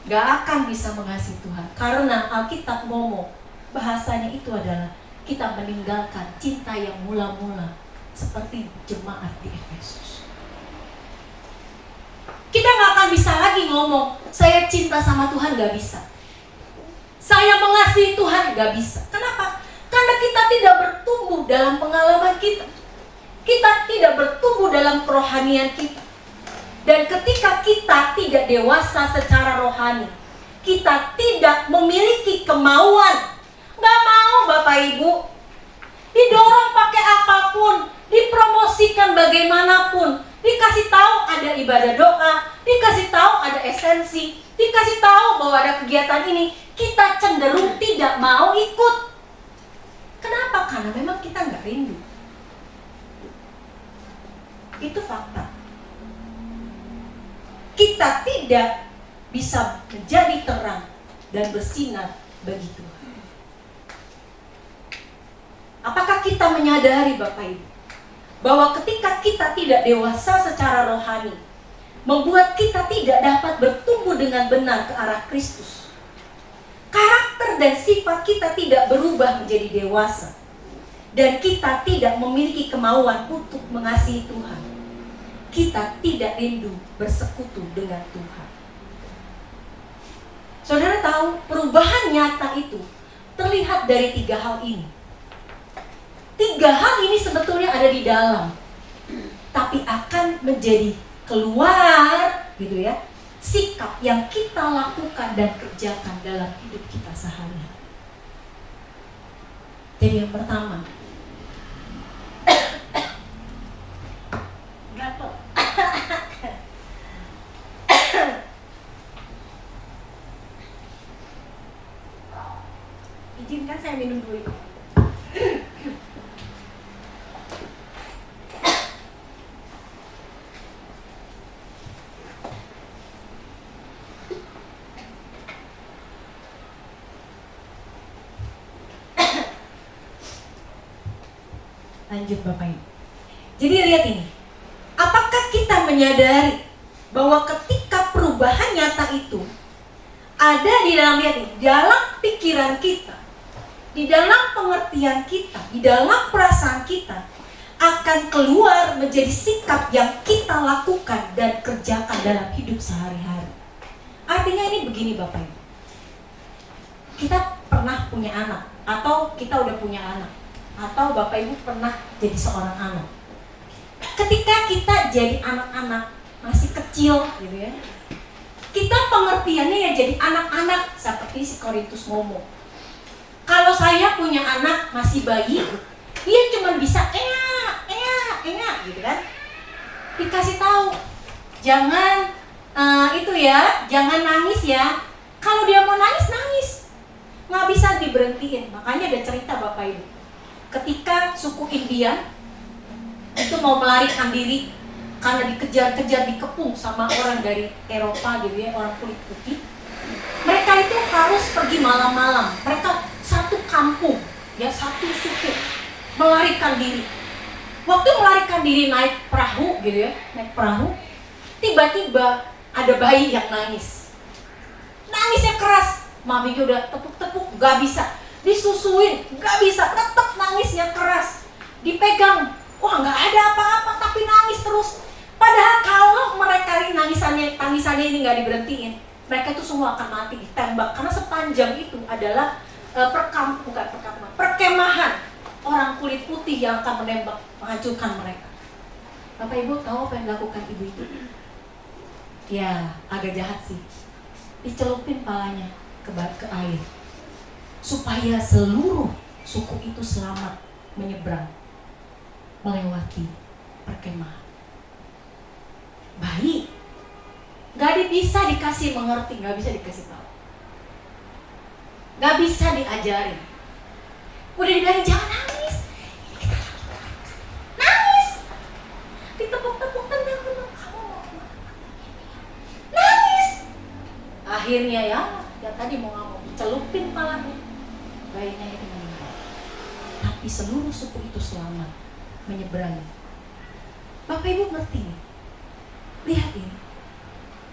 Gak akan bisa mengasihi Tuhan. Karena Alkitab ngomong, bahasanya itu adalah kita meninggalkan cinta yang mula-mula, seperti jemaat di Efesus. Kita gak akan bisa lagi ngomong, saya cinta sama Tuhan, gak bisa. Saya mengasihi Tuhan, gak bisa. Kenapa? Karena kita tidak bertumbuh dalam pengalaman kita. Kita tidak bertumbuh dalam kerohanian kita. Dan ketika kita tidak dewasa secara rohani, kita tidak memiliki kemauan. Gak mau Bapak Ibu, didorong pakai apapun, dipromosikan bagaimanapun, dikasih tahu ada ibadah doa, dikasih tahu ada esensi, dikasih tahu bahwa ada kegiatan ini, kita cenderung tidak mau ikut. Kenapa? Karena memang kita nggak rindu. Itu fakta. Kita tidak bisa menjadi terang dan bersinar bagi Tuhan. Apakah kita menyadari Bapak Ibu, bahwa ketika kita tidak dewasa secara rohani, membuat kita tidak dapat bertumbuh dengan benar ke arah Kristus. Karakter dan sifat kita tidak berubah menjadi dewasa, dan kita tidak memiliki kemauan untuk mengasihi Tuhan. Kita tidak rindu bersekutu dengan Tuhan. Saudara tahu, perubahan nyata itu terlihat dari 3 hal ini. 3 hal ini sebetulnya ada di dalam, tapi akan menjadi keluar gitu ya, sikap yang kita lakukan dan kerjakan dalam hidup kita sehari-hari. Jadi yang pertama, gatel. Izinkan saya minum dulu. Lanjut Bapak Ibu. Jadi lihat ini. Apakah kita menyadari bahwa ketika perubahan nyata itu ada di dalam, lihat ini, dalam pikiran kita, di dalam pengertian kita, di dalam perasaan kita, akan keluar menjadi sikap yang kita lakukan dan kerjakan dalam hidup sehari-hari. Artinya ini begini Bapak Ibu. Kita pernah punya anak, atau kita udah punya anak, atau Bapak Ibu pernah jadi seorang anak. Ketika kita jadi anak-anak masih kecil gitu ya, kita pengertiannya ya jadi anak-anak seperti si Korintus ngomong. Kalau saya punya anak masih bayi, dia cuma bisa gitu kan. Dikasih tahu, jangan itu ya, jangan nangis ya. Kalau dia mau nangis, nangis. nggak bisa diberhentiin. Makanya ada cerita Bapak Ibu, ketika suku India itu mau melarikan diri karena dikejar-kejar, dikepung sama orang dari Eropa gitu ya, orang kulit putih. Mereka itu harus pergi malam-malam. Mereka satu kampung, ya satu suku melarikan diri. Waktu melarikan diri naik perahu gitu ya, naik perahu, tiba-tiba ada bayi yang nangis. Nangisnya keras. Maminya udah tepuk-tepuk, gak bisa. Disusuin, gak bisa. Tetap nangisnya keras. Dipegang, wah gak ada apa-apa, tapi nangis terus. Padahal kalau mereka ini tangisannya ini gak diberhentiin, mereka itu semua akan mati, ditembak. Karena sepanjang itu adalah perkemahan orang kulit putih yang akan menembak, menghancurkan mereka. Bapak Ibu tahu apa yang dilakukan ibu itu? Ya, agak jahat sih. Dicelupin palanya ke air supaya seluruh suku itu selamat menyeberang melewati perkemahan. Bayi gak bisa dikasih mengerti, gak bisa dikasih tahu, gak bisa diajarin. Udah dibilangin jangan nangis, nangis, ditepuk-tepuk, tendang kamu nangis. Akhirnya ya tadi mau ngomong, celupin palanya, bayinya itu meninggal. Tapi seluruh suku itu selamat menyeberangi. Bapak Ibu ngerti nih? Lihat ini.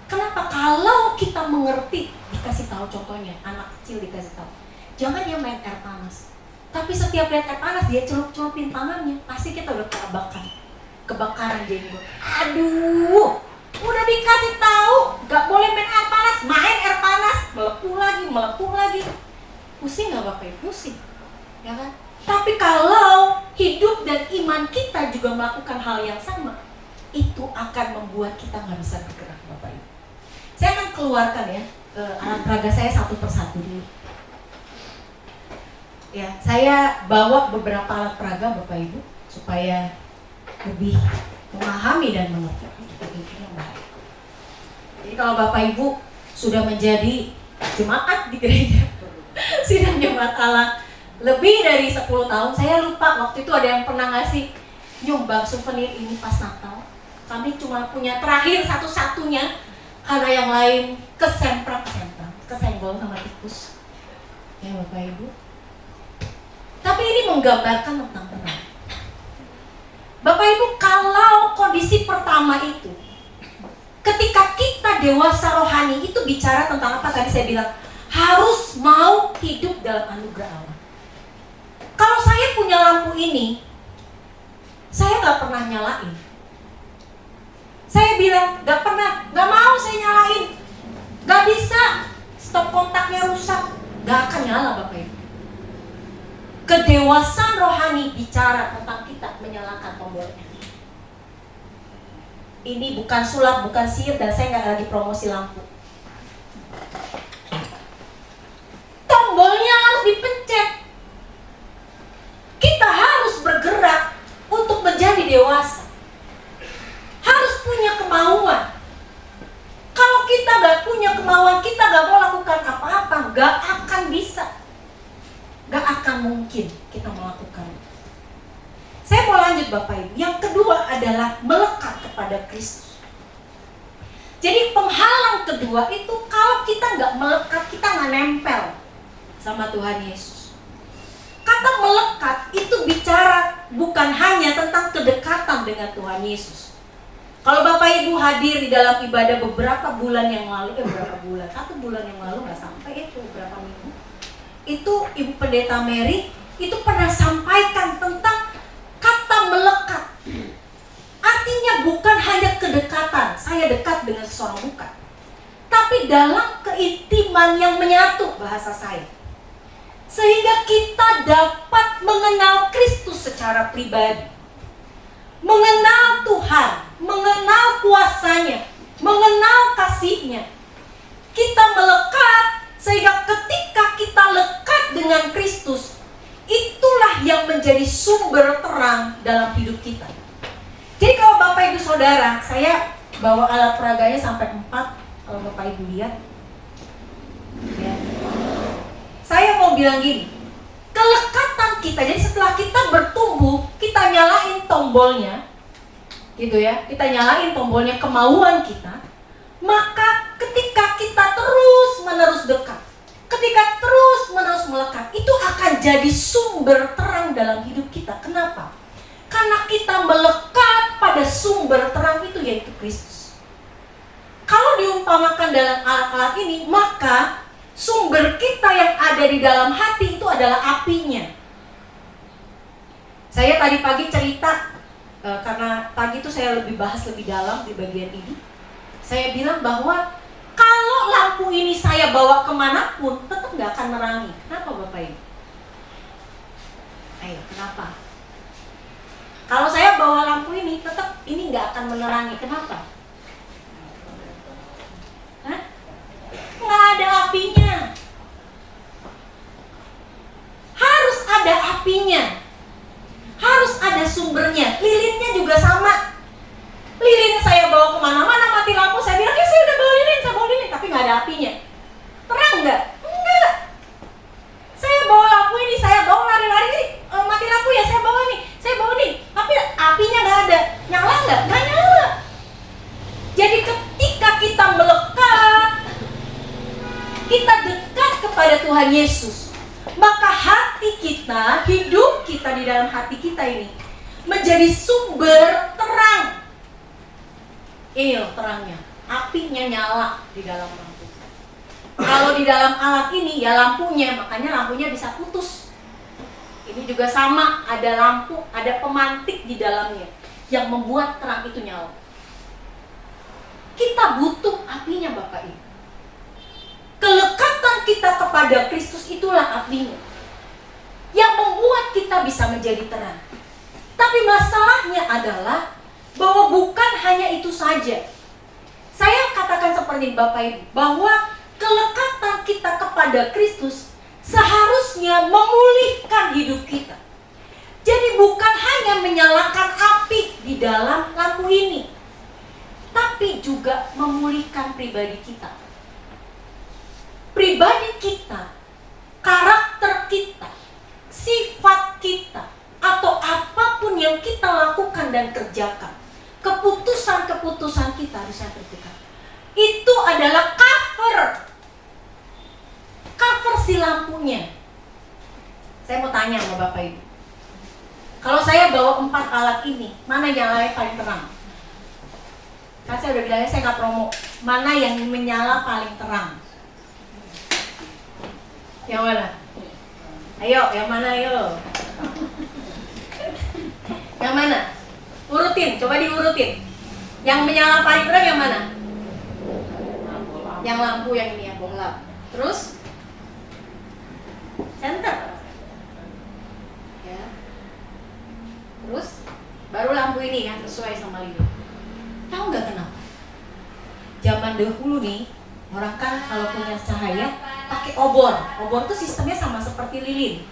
Kenapa kalau kita mengerti, dikasih tahu contohnya, anak kecil dikasih tahu, jangan dia main air panas. Tapi setiap lihat air panas dia celup-celupin tangannya, pasti kita udah kebakaran jenggot. Aduh, udah dikasih tahu, gak boleh main air panas, melepuh lagi. Pusing gak Bapak Ibu? Pusing, ya kan? Tapi kalau hidup dan iman kita juga melakukan hal yang sama, itu akan membuat kita gak bisa bergerak Bapak Ibu. Saya akan keluarkan ya alat peraga saya satu persatu dulu. Ya, saya bawa beberapa alat peraga Bapak Ibu supaya lebih memahami dan mengerti yang baik. Jadi kalau Bapak Ibu sudah menjadi jemaat di gereja sidang jemaat Allah lebih dari 10 tahun, saya lupa waktu itu ada yang pernah ngasih nyumbang souvenir ini pas Natal. Kami cuma punya terakhir satu-satunya karena yang lain kesenggol sama tikus. Ya Bapak Ibu. Tapi ini menggambarkan tentang perang. Bapak Ibu, kalau kondisi pertama itu, ketika kita dewasa rohani itu bicara tentang apa tadi saya bilang, harus mau hidup dalam anugerah Allah. Kalau saya punya lampu ini, saya gak pernah nyalain. Saya bilang, gak mau saya nyalain. Gak bisa, stop kontaknya rusak. Gak akan nyala Bapak Ibu. Kedewasaan rohani bicara tentang kita menyalakan tombolnya. Ini bukan sulap, bukan sihir, dan saya gak lagi promosi lampu. Tombolnya harus dipencet. Kita harus bergerak untuk menjadi dewasa. Harus punya kemauan. Kalau kita gak punya kemauan, kita gak mau lakukan apa-apa, gak akan bisa. Gak akan mungkin kita melakukan. Saya mau lanjut Bapak Ibu. Yang kedua adalah melekat kepada Kristus. Jadi penghalang kedua itu kalau kita gak melekat, kita gak nempel sama Tuhan Yesus. Kata melekat itu bicara bukan hanya tentang kedekatan dengan Tuhan Yesus. Kalau Bapak Ibu hadir di dalam ibadah beberapa bulan yang lalu, 1 bulan yang lalu nggak sampai itu beberapa minggu, itu Ibu Pendeta Mary itu pernah sampaikan tentang kata melekat. Artinya bukan hanya kedekatan, saya dekat dengan seseorang, bukan, tapi dalam keintiman yang menyatu, bahasa saya. Sehingga kita dapat mengenal Kristus secara pribadi, mengenal Tuhan, mengenal kuasanya, mengenal kasihnya. Kita melekat sehingga ketika kita lekat dengan Kristus, itulah yang menjadi sumber terang dalam hidup kita. Jadi kalau Bapak Ibu Saudara, saya bawa alat peraganya sampai 4, kalau Bapak Ibu lihat ya. Saya mau bilang gini, kelekatan kita, jadi setelah kita bertumbuh, kita nyalain tombolnya, gitu ya, kita nyalain tombolnya kemauan kita, maka ketika kita terus menerus dekat, ketika terus menerus melekat, itu akan jadi sumber terang dalam hidup kita. Kenapa? Karena kita melekat pada sumber terang itu, yaitu Kristus. Kalau diumpamakan dalam alat-alat ini, maka sumber kita yang ada di dalam hati itu adalah apinya. Saya tadi pagi cerita, karena pagi itu saya lebih bahas lebih dalam di bagian ini. Saya bilang bahwa kalau lampu ini saya bawa kemanapun, tetap nggak akan nerangi. Kenapa Bapak Ibu? Ayo, kenapa? Kalau saya bawa lampu ini, tetap ini nggak akan menerangi. Kenapa? Hah? Nggak ada apinya. Harus ada apinya. Harus ada sumbernya. Lilinnya juga sama. Lilin saya bawa kemana-mana, mati lampu, saya bilang, ya saya udah bawa lilin, tapi nggak ada apinya. Terang nggak? Enggak. Saya bawa lampu ini, saya bawa lari-lari, mati lampu ya, saya bawa nih, tapi apinya nggak ada. Nyala nggak? Nggak nyala. Jadi ketika kita melekat, kita dekat kepada Tuhan Yesus, maka hati kita, hidup kita di dalam hati kita ini menjadi sumber terang. Ini loh terangnya, apinya nyala di dalam lampu. Kalau di dalam alat ini ya lampunya, makanya lampunya bisa putus. Ini juga sama, ada lampu, ada pemantik di dalamnya yang membuat terang itu nyala. Kita butuh apinya Bapak Ibu. Kelekatan kita kepada Kristus itulah apinya yang membuat kita bisa menjadi terang. Tapi masalahnya adalah bahwa bukan hanya itu saja. Saya katakan seperti Bapak Ibu, bahwa kelekatan kita kepada Kristus seharusnya memulihkan hidup kita. Jadi bukan hanya menyalakan api di dalam lampu ini, tapi juga memulihkan pribadi kita. Pribadi kita, karakter kita, sifat kita, atau apapun yang kita lakukan dan kerjakan, keputusan-keputusan kita harusnya terdekat. Itu adalah cover si lampunya. Saya mau tanya sama Bapak Ibu, kalau saya bawa 4 alat ini, mana yang nyalanya paling terang? Kan saya udah bilangnya saya nggak promo. Mana yang menyala paling terang? Yang mana? Ayo, yang mana ayo? Yang mana? Urutin, coba diurutin. Yang menyala paling terang yang mana? Yang lampu yang ini, yang bohlam. Terus? Center. Ya. Terus? Baru lampu ini yang sesuai sama lilin. Tahu nggak kenapa? Zaman dahulu nih, orang kan kalau punya cahaya pakai obor. Obor tuh sistemnya sama seperti lilin.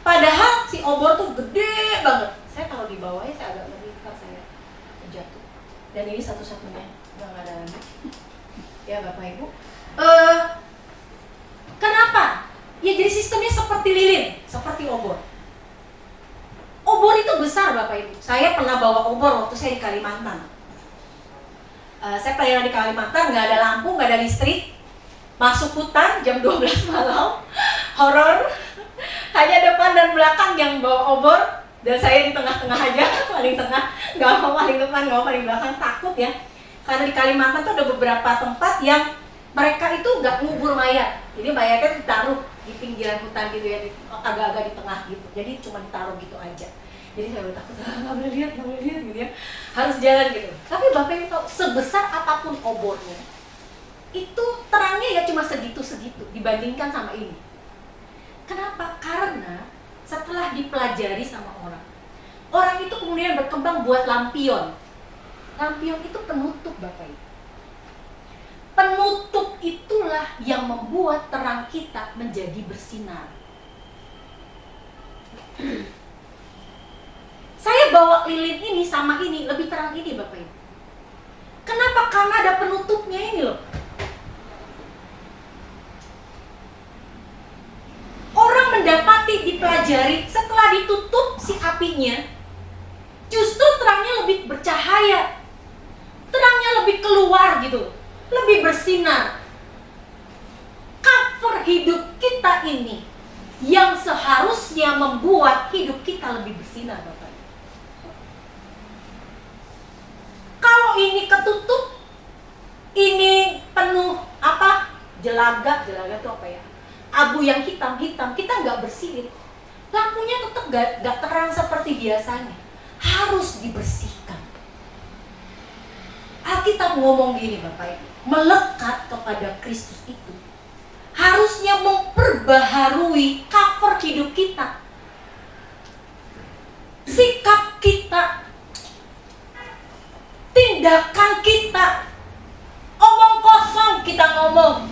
Padahal si obor tuh gede banget. Saya kalau di bawahnya saya agak ngeri kalau saya jatuh. Dan ini satu-satunya, nggak ada lagi. Ya Bapak Ibu. Kenapa? Ya jadi sistemnya seperti lilin, seperti obor. Obor itu besar Bapak Ibu. Saya pernah bawa obor waktu saya di Kalimantan. Saya pelayanan di Kalimantan, nggak ada lampu, nggak ada listrik. Masuk hutan jam 12 malam, horor. Hanya depan dan belakang yang bawa obor, dan saya di tengah-tengah aja, paling tengah, nggak mau paling depan, nggak mau paling belakang, takut ya. Karena di Kalimantan tuh ada beberapa tempat yang mereka itu nggak ngubur mayat, jadi mayatnya ditaruh di pinggiran hutan gitu ya, agak-agak di tengah gitu, jadi cuma ditaruh gitu aja. Jadi saya udah takut, nggak boleh lihat gitu ya, harus jalan gitu. Tapi Bapak Ibu tahu, sebesar apapun obornya, itu terangnya ya cuma segitu-segitu dibandingkan sama ini. Kenapa? Karena setelah dipelajari sama orang, orang itu kemudian berkembang buat lampion. Lampion itu penutup Bapak Ibu. Penutup itulah yang membuat terang kita menjadi bersinar. Saya bawa lilin ini sama ini, lebih terang ini Bapak Ibu. Kenapa? Karena ada penutupnya ini loh. mendapati, dipelajari, setelah ditutup si apinya, justru terangnya lebih bercahaya, terangnya lebih keluar gitu, lebih bersinar. Cover hidup kita ini yang seharusnya membuat hidup kita lebih bersinar, Bapak. Kalau ini ketutup, ini penuh jelaga itu apa ya? Abu yang hitam-hitam, kita nggak bersihin. Lampunya tetap gak terang seperti biasanya. Harus dibersihkan. Alkitab ngomong gini Bapak Ibu, melekat kepada Kristus itu harusnya memperbaharui cover hidup kita. Sikap kita, tindakan kita, omong kosong kita ngomong,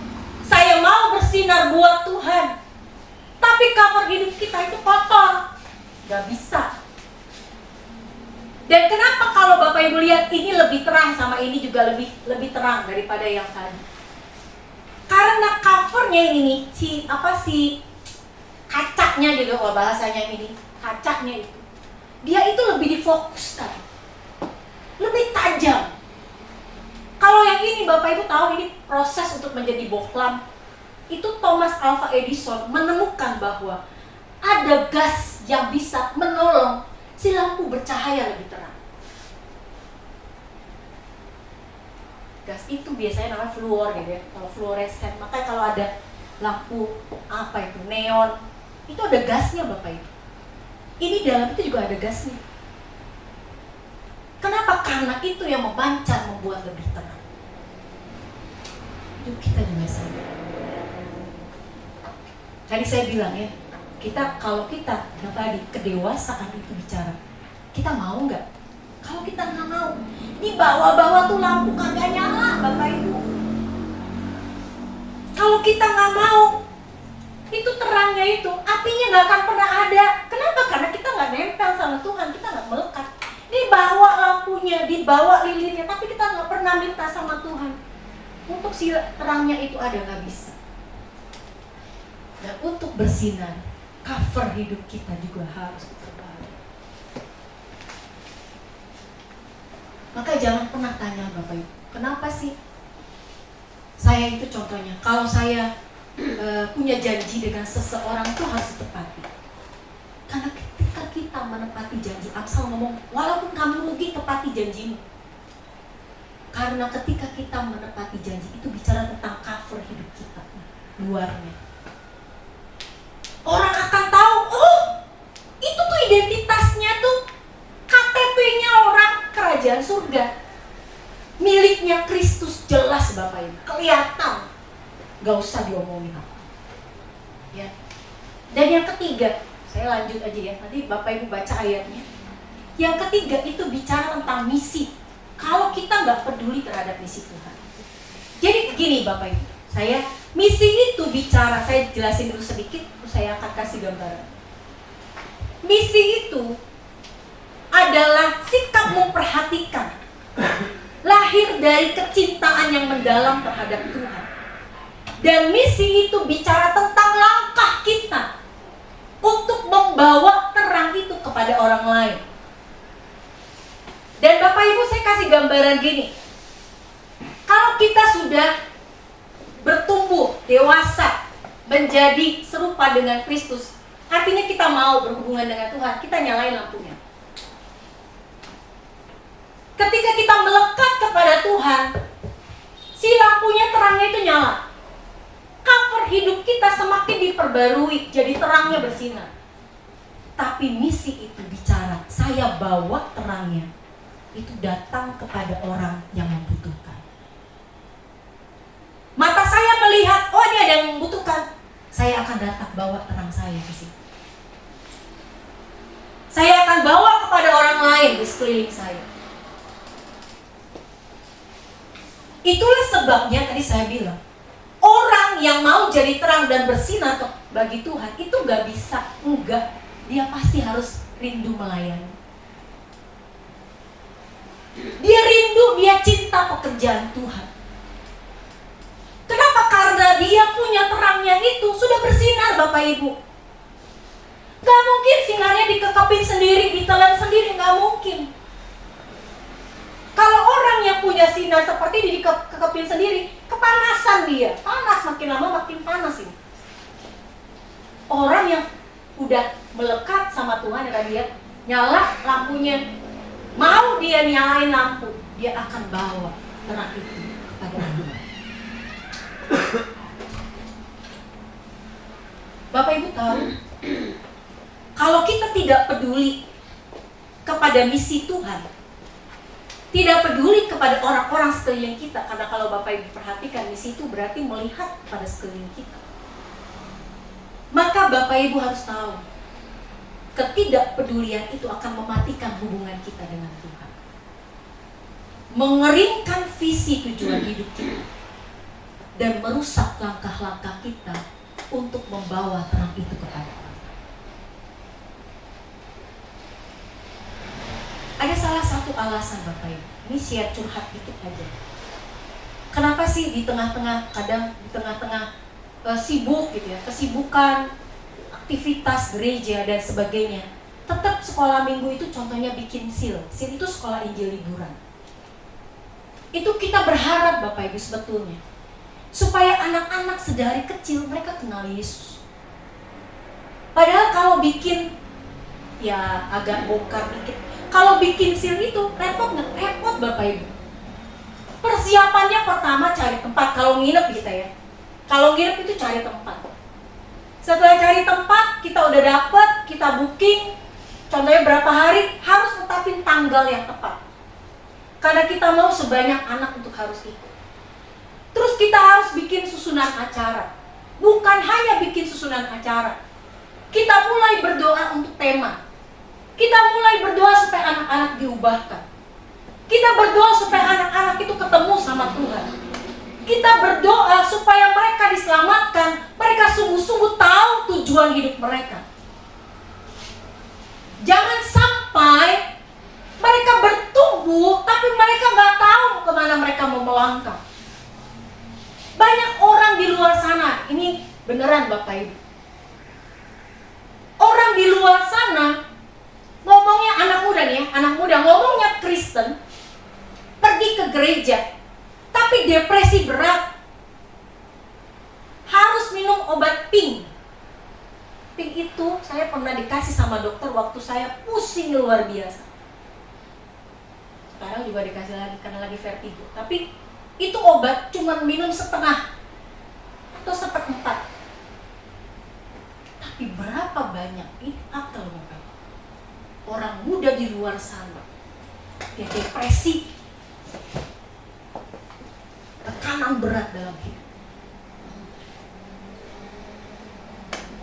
saya mau bersinar buat Tuhan, tapi cover hidup kita itu kotor, gak bisa. Dan kenapa kalau Bapak Ibu lihat ini lebih terang sama ini juga lebih terang daripada yang tadi? Karena covernya ini nih, si kacanya gitu, kalau bahasanya ini, kacanya itu, dia itu lebih difokuskan, lebih tajam. Kalau yang ini Bapak Ibu tahu ini proses untuk menjadi bohlam. Itu Thomas Alva Edison menemukan bahwa ada gas yang bisa menolong si lampu bercahaya lebih terang. Gas itu biasanya namanya fluor gitu ya. Kalau fluoresen, makanya kalau ada lampu neon, itu ada gasnya Bapak Ibu. Ini dalam itu juga ada gasnya. Kenapa? Karena itu yang memancar, membuat lebih terang. Itu kita juga sama. Tadi saya bilang ya, kalau kita yang tadi kedewasaan itu bicara, kita mau nggak? Kalau kita nggak mau, di bawah-bawah tuh lampu kagak nyala Bapak Ibu. Kalau kita nggak mau, itu terangnya itu, apinya nggak akan pernah ada. Kenapa? Karena kita nggak nempel sama Tuhan, kita nggak melekat. Dibawa lampunya, dibawa lilinnya, tapi kita nggak pernah minta sama Tuhan untuk si terangnya itu ada, nggak bisa. Dan untuk bersinar, cover hidup kita juga harus terbaru. Maka jangan pernah tanya Bapak Ibu, kenapa sih saya itu contohnya, kalau saya punya janji dengan seseorang itu harus ditepati. Karena ketika kita menepati janji, Amsal ngomong, walaupun kamu rugi, tepati janjimu. Karena ketika kita menepati janji, itu bicara tentang cover hidup kita, luarnya. Orang akan tahu, oh itu tuh identitasnya tuh, KTP-nya orang kerajaan surga, miliknya Kristus, jelas Bapak Ibu, kelihatan, gak usah diomongin apa. Ya. Dan yang ketiga, saya lanjut aja ya, nanti Bapak Ibu baca ayatnya. Yang ketiga itu bicara tentang misi. Kalau kita nggak peduli terhadap misi Tuhan. Jadi begini Bapak Ibu, misi itu bicara, saya jelasin dulu sedikit, terus saya akan kasih gambaran. Misi itu adalah sikap memperhatikan, lahir dari kecintaan yang mendalam terhadap Tuhan. Dan misi itu bicara tentang langkah kita untuk membawa terang itu kepada orang lain. Dan Bapak Ibu, saya kasih gambaran gini. Kalau kita sudah bertumbuh, dewasa, menjadi serupa dengan Kristus, artinya kita mau berhubungan dengan Tuhan, kita nyalain lampunya. Ketika kita melekat kepada Tuhan, si lampunya terangnya itu nyala. Cover hidup kita semakin diperbarui, jadi terangnya bersinar. Tapi misi itu bicara, saya bawa terangnya, itu datang kepada orang yang membutuhkan. Mata saya melihat, oh ini ada yang membutuhkan, saya akan datang bawa terang saya ke situ. Saya akan bawa kepada orang lain di sekeliling saya. Itulah sebabnya tadi saya bilang, orang yang mau jadi terang dan bersinar bagi Tuhan itu gak bisa, enggak. Dia pasti harus rindu melayani. Dia rindu, dia cinta pekerjaan Tuhan. Kenapa? Karena dia punya terangnya itu sudah bersinar Bapak Ibu. Gak mungkin sinarnya dikekepin sendiri, ditelan sendiri, gak mungkin. Kalau orang yang punya sinar seperti ini dikekepin sendiri, kepanasan dia. Panas, makin lama makin panas ini. Orang yang udah melekat sama Tuhan, dan dia nyala lampunya, mau dia nyalain lampu, dia akan bawa terang itu kepada Tuhan. Bapak Ibu tahu, kalau kita tidak peduli kepada misi Tuhan, tidak peduli kepada orang-orang sekeliling kita, karena kalau Bapak Ibu perhatikan, misi itu berarti melihat pada sekeliling kita. Maka Bapak Ibu harus tahu, ketidakpedulian itu akan mematikan hubungan kita dengan Tuhan, mengeringkan visi tujuan hidup kita, dan merusak langkah-langkah kita untuk membawa terang itu kepada orang. Ada salah satu alasan Bapak Ibu, ini share curhat dikit aja. Kenapa sih di tengah-tengah, kadang di tengah-tengah sibuk gitu ya, kesibukan, aktivitas gereja dan sebagainya, tetap sekolah minggu itu contohnya bikin SIL. SIL itu sekolah Injil liburan. Itu kita berharap Bapak Ibu sebetulnya, supaya anak-anak sedari kecil mereka kenal Yesus. Padahal kalau bikin, ya agak bongkar dikit, kalau bikin SIL itu repot nggak? Repot Bapak Ibu. Persiapannya pertama cari tempat, kalau nginep kita ya. Kalau nginep itu cari tempat. Setelah cari tempat, kita udah dapet, kita booking, contohnya berapa hari, harus tetapin tanggal yang tepat. Karena kita mau sebanyak anak untuk harus ikut. Terus kita harus bikin susunan acara. Bukan hanya bikin susunan acara, kita mulai berdoa untuk tema. Kita mulai berdoa supaya anak-anak diubahkan. Kita berdoa supaya anak-anak itu ketemu sama Tuhan. Kita berdoa supaya mereka diselamatkan. Mereka sungguh-sungguh tahu tujuan hidup mereka. Jangan sampai mereka bertumbuh, tapi mereka nggak tahu kemana mereka mau melangkah. Banyak orang di luar sana, ini beneran Bapak Ibu. Orang di luar sana ngomongnya anak muda nih ya, anak muda ngomongnya Kristen, pergi ke gereja, tapi depresi berat, harus minum obat pink. Pink itu saya pernah dikasih sama dokter waktu saya pusing luar biasa. Sekarang juga dikasih lagi karena lagi vertigo. Tapi itu obat cuma minum setengah atau seperempat. Tapi berapa banyak ini akal Bapak? Orang muda di luar sana, dia depresi, tekanan berat dalam hidup.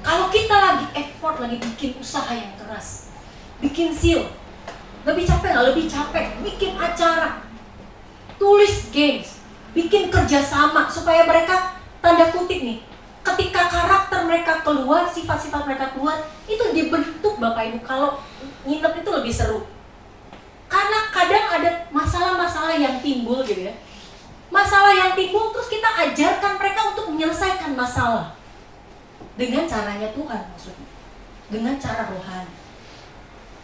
Kalau kita lagi effort, lagi bikin usaha yang keras, bikin SIL, lebih capek nggak? Lebih capek. Bikin acara, tulis games, bikin kerjasama supaya mereka, tanda kutip nih, ketika karakter mereka keluar, sifat-sifat mereka keluar, itu dibentuk Bapak Ibu. Kalau nginep itu lebih seru. Karena kadang ada masalah-masalah yang timbul gitu ya. Masalah yang timbul terus kita ajarkan mereka untuk menyelesaikan masalah. Dengan caranya Tuhan maksudnya. Dengan cara rohani.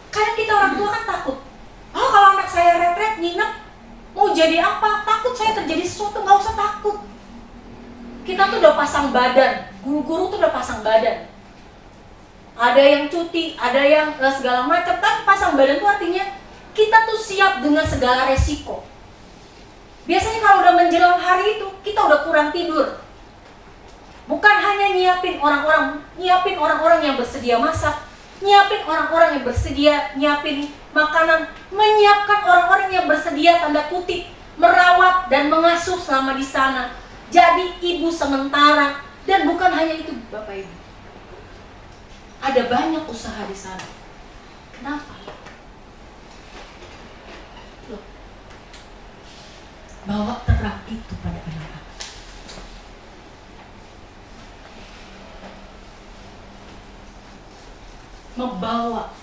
Kadang kita orang tua kan takut. Oh kalau anak saya retret, nginep, mau jadi apa? Takut saya terjadi sesuatu, nggak usah takut. Kita tuh udah pasang badan, guru-guru tuh udah pasang badan. Ada yang cuti, ada yang segala macam. Tapi pasang badan itu artinya kita tuh siap dengan segala resiko. Biasanya kalau udah menjelang hari itu, kita udah kurang tidur. Bukan hanya nyiapin orang-orang yang bersedia masak, nyiapin orang-orang yang bersedia nyiapin makanan, menyiapkan orang-orang yang bersedia tanda kutip merawat dan mengasuh selama di sana. Jadi ibu sementara. Dan bukan hanya itu Bapak Ibu, ada banyak usaha di sana. Kenapa? Loh, bawa terang itu pada anak-anak. Membawa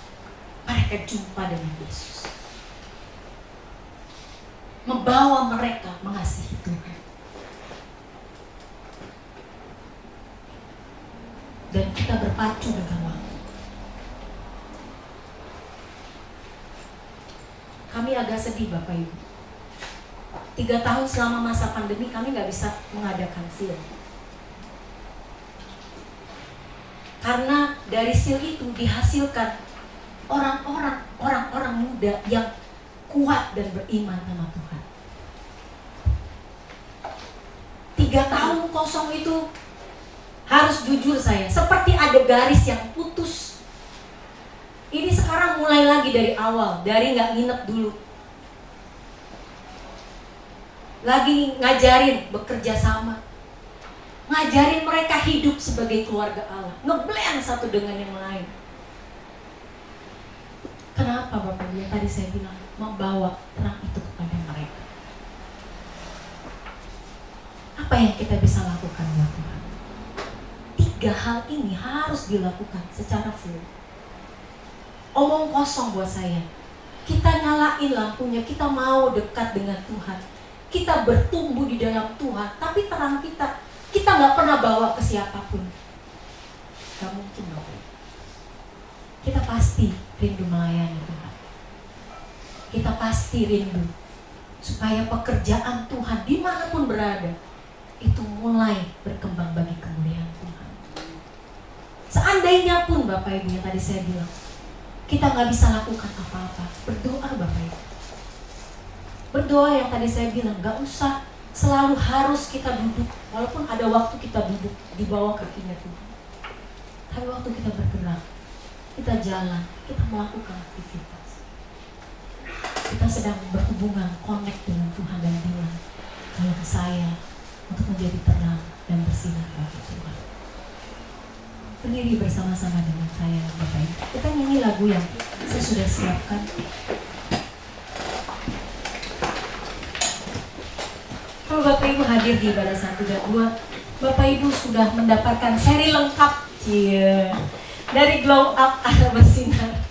mereka jumpa dengan Yesus. Membawa mereka mengasihi Tuhan. Dan kita berpacu dengan waktu. kami agak sedih Bapak Ibu. 3 tahun selama masa pandemi kami nggak bisa mengadakan SIL. Karena dari SIL itu dihasilkan orang-orang muda yang kuat dan beriman sama Tuhan. 3 tahun kosong itu harus jujur saya, seperti ada garis yang putus. Ini sekarang mulai lagi dari awal, dari nggak nginep dulu. Lagi ngajarin bekerja sama. Ngajarin mereka hidup sebagai keluarga Allah. Ngeblend satu dengan yang lain. Kenapa Bapak Ibu? Tadi saya bilang, membawa terang itu kepada mereka. Apa yang kita bisa lakukan buat Tuhan? 3 hal ini harus dilakukan secara full. Omong kosong buat saya. Kita nyalain lampunya, kita mau dekat dengan Tuhan. Kita bertumbuh di dalam Tuhan, tapi terang kita nggak pernah bawa ke siapapun. Gak mungkin Bapak. Kita pasti rindu melayani Tuhan. Kita pasti rindu supaya pekerjaan Tuhan dimanapun berada itu mulai berkembang bagi kemuliaan Tuhan. Seandainya pun Bapak Ibu yang tadi saya bilang, kita nggak bisa lakukan apa-apa, berdoa Bapak Ibu. Berdoa yang tadi saya bilang, nggak usah selalu harus kita duduk, walaupun ada waktu kita duduk di bawah kakinya Tuhan. Tapi waktu kita bergerak, kita jalan, kita melakukan aktivitas, kita sedang berhubungan, connect dengan Tuhan dan bilang, kalau saya untuk menjadi terang dan bersinar bagi Tuhan. Berdiri bersama-sama dengan saya Bapak Ibu. Kita nyanyi lagu yang saya sudah siapkan. Kalau Bapak Ibu hadir di ibadah 1 dan 2, Bapak Ibu sudah mendapatkan seri lengkap dari Glow Up Arah Bersinar.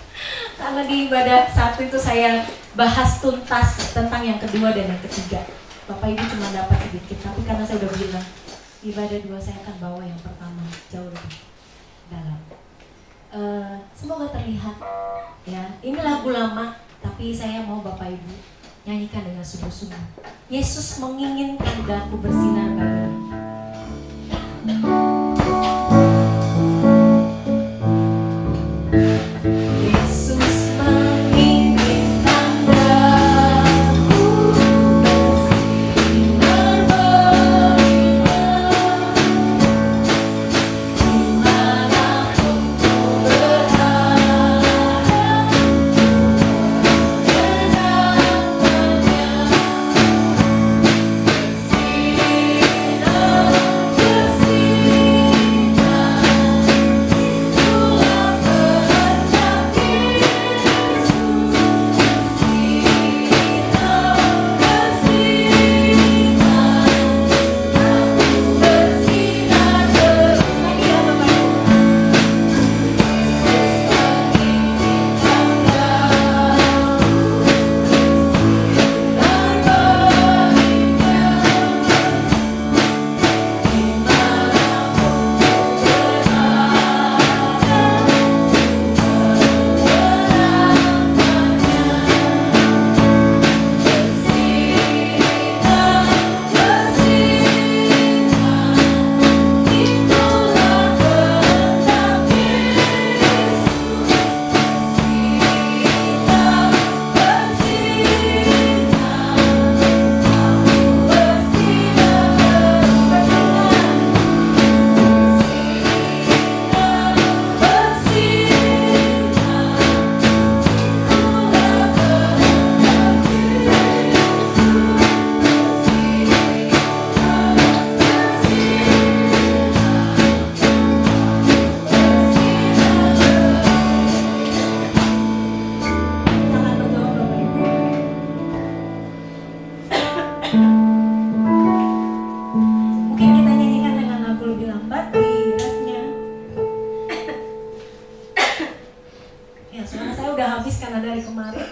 Karena di ibadah 1 itu saya bahas tuntas tentang yang kedua dan yang ketiga. Bapak Ibu cuma dapat sedikit, tapi karena saya udah bilang ibadah 2 saya akan bawa yang pertama jauh lebih dalam. Semoga terlihat ya. Ini lagu lama, tapi saya mau Bapak Ibu nyanyikan dengan sungguh-sungguh. Yesus menginginkan daku bersinar baginya. Yesus menginginkan daku bersinar baginya. Dimanapun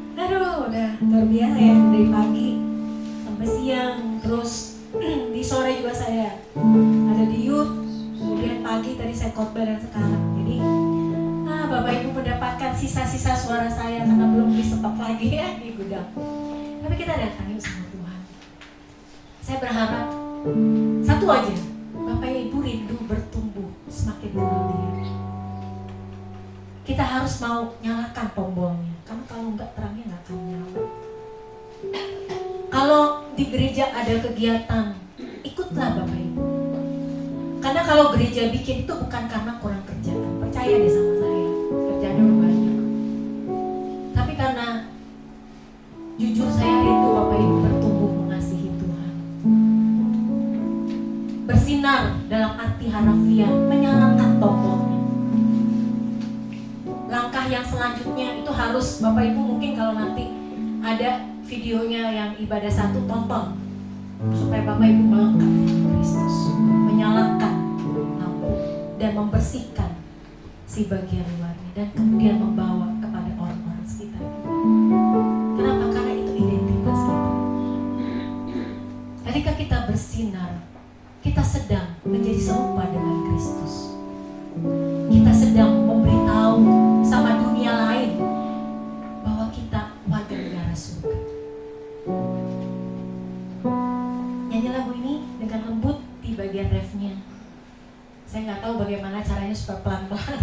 ku berada, terbiasa ya dari pagi sampai siang, terus di sore juga saya ada di youth, kemudian pagi tadi saya khotbah dan sekarang. Jadi sisa-sisa suara saya karena belum disetok lagi ya di gudang. Tapi kita datangin sama Tuhan. Saya berharap satu aja, Bapak Ibu rindu bertumbuh semakin kenal Dia. Kita harus mau nyalakan tombolnya, karena kalau enggak terangnya nggak akan nyala. Kalau di gereja ada kegiatan, ikutlah Bapak Ibu. Karena kalau gereja bikin itu bukan karena kurang kerjaan, percaya deh sama saya, kerjanya udah banyak. Tapi karena jujur saya rindu Bapak Ibu bertumbuh mengasihi Tuhan. Bersinar dalam arti harafiah, menyalakan tombolnya. Langkah yang selanjutnya itu harus Bapak Ibu mungkin kalau nanti ada videonya yang ibadah satu tonton supaya Bapak Ibu melekat sama Kristus, menyalakan lampu dan membersihkan si bagian luarnya dan kemudian membawa kepada orang-orang sekitar kita. Kenapa? Karena itu identitas kita. Ketika kita bersinar, kita sedang menjadi serupa dengan Kristus. Kita sedang memberitahu sama dunia lain bahwa kita warga negara surga. Nyanyi lagu ini dengan lembut di bagian refnya. Saya nggak tahu bagaimana caranya supaya pelan-pelan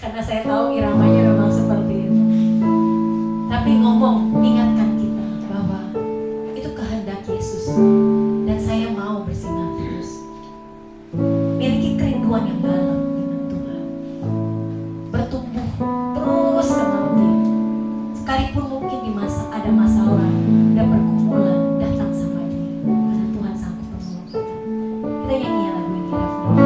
karena saya tahu iramanya memang seperti itu. Tapi ngomong, ingatkan kita bahwa itu kehendak Yesus dan saya mau bersinar terus. Miliki kerinduan yang dalam dengan Tuhan, bertumbuh terus dengan Dia. Sekalipun mungkin di masa ada masalah, ada pergumulan, datang sama Dia karena Tuhan sanggup menolong kita. Kita nyanyi ya lagu ini, refnya.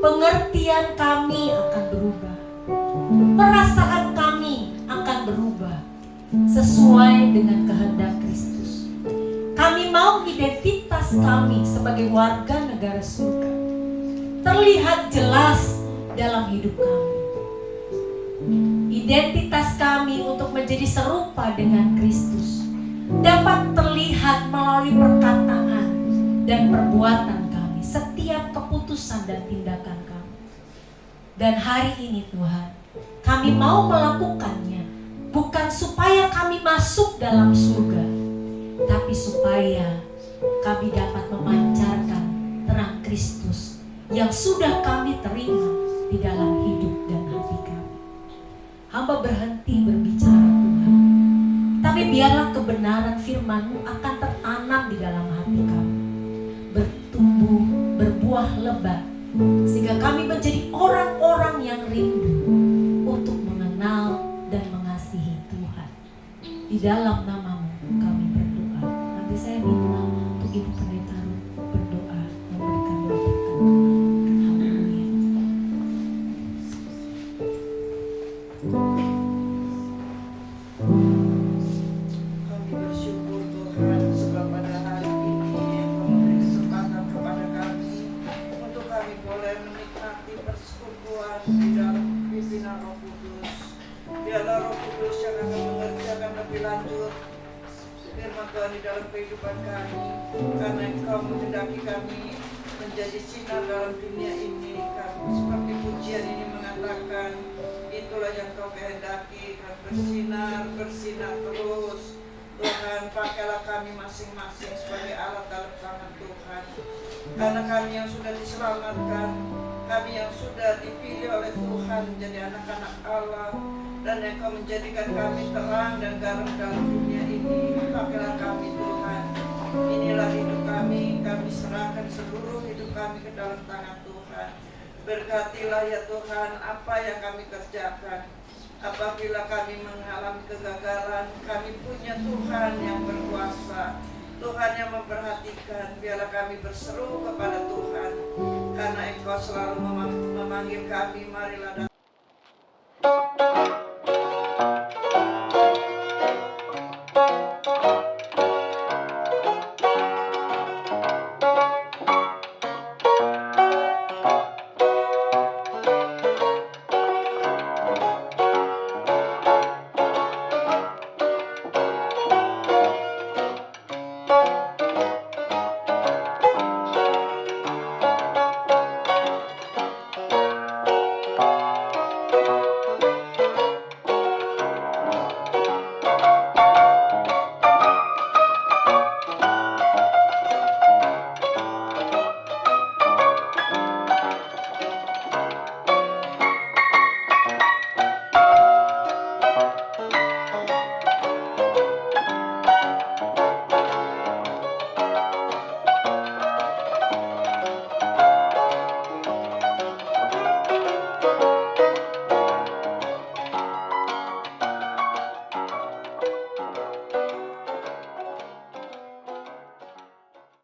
Pengertian kami akan berubah, perasaan kami akan berubah sesuai dengan kehendak Kristus. Kami mau identitas kami sebagai warga negara surga terlihat jelas dalam hidup kami. Identitas kami untuk menjadi serupa dengan Kristus dapat terlihat melalui perkataan dan perbuatan kami, setiap keputusan dan tindakan kami. Dan hari ini Tuhan, kami mau melakukannya bukan supaya kami masuk dalam surga, tapi supaya kami dapat memancarkan terang Kristus yang sudah kami terima di dalam hidup dan hati kami. Hamba berhenti berbicara Tuhan, tapi biarlah kebenaran firman-Mu akan tertanam di dalam hati kami, bertumbuh, berbuah lebat, sehingga kami menjadi orang-orang yang rindu untuk mengenal dan mengasihi Tuhan. Di dalam nama-Mu kami berdoa. Nanti saya minta untuk Ibu Pendeta berdoa, memberikan berkat. Haleluya. Kami bersyukur Tuhan. menyambut firman Tuhan di dalam kehidupan kami, karena Engkau menghendaki kami menjadi sinar dalam dunia ini. Karena seperti pujian ini mengatakan, itulah yang Kau kehendaki, kan bersinar terus. Tuhan, pakailah kami masing-masing sebagai alat dalam tangan Tuhan. Karena kami yang sudah diselamatkan, kami yang sudah dipilih oleh Tuhan menjadi anak-anak Allah, dan Engkau menjadikan kami terang dan garam dalam dunia ini. Pakailah kami Tuhan. Inilah hidup kami serahkan seluruh hidup kami ke dalam tangan Tuhan. Berkatilah ya Tuhan apa yang kami kerjakan. Apabila kami mengalami kegagalan, kami punya Tuhan yang berkuasa, Tuhan yang memperhatikan. Biarlah kami berseru kepada Tuhan, karena Engkau selalu memanggil kami, marilah datang.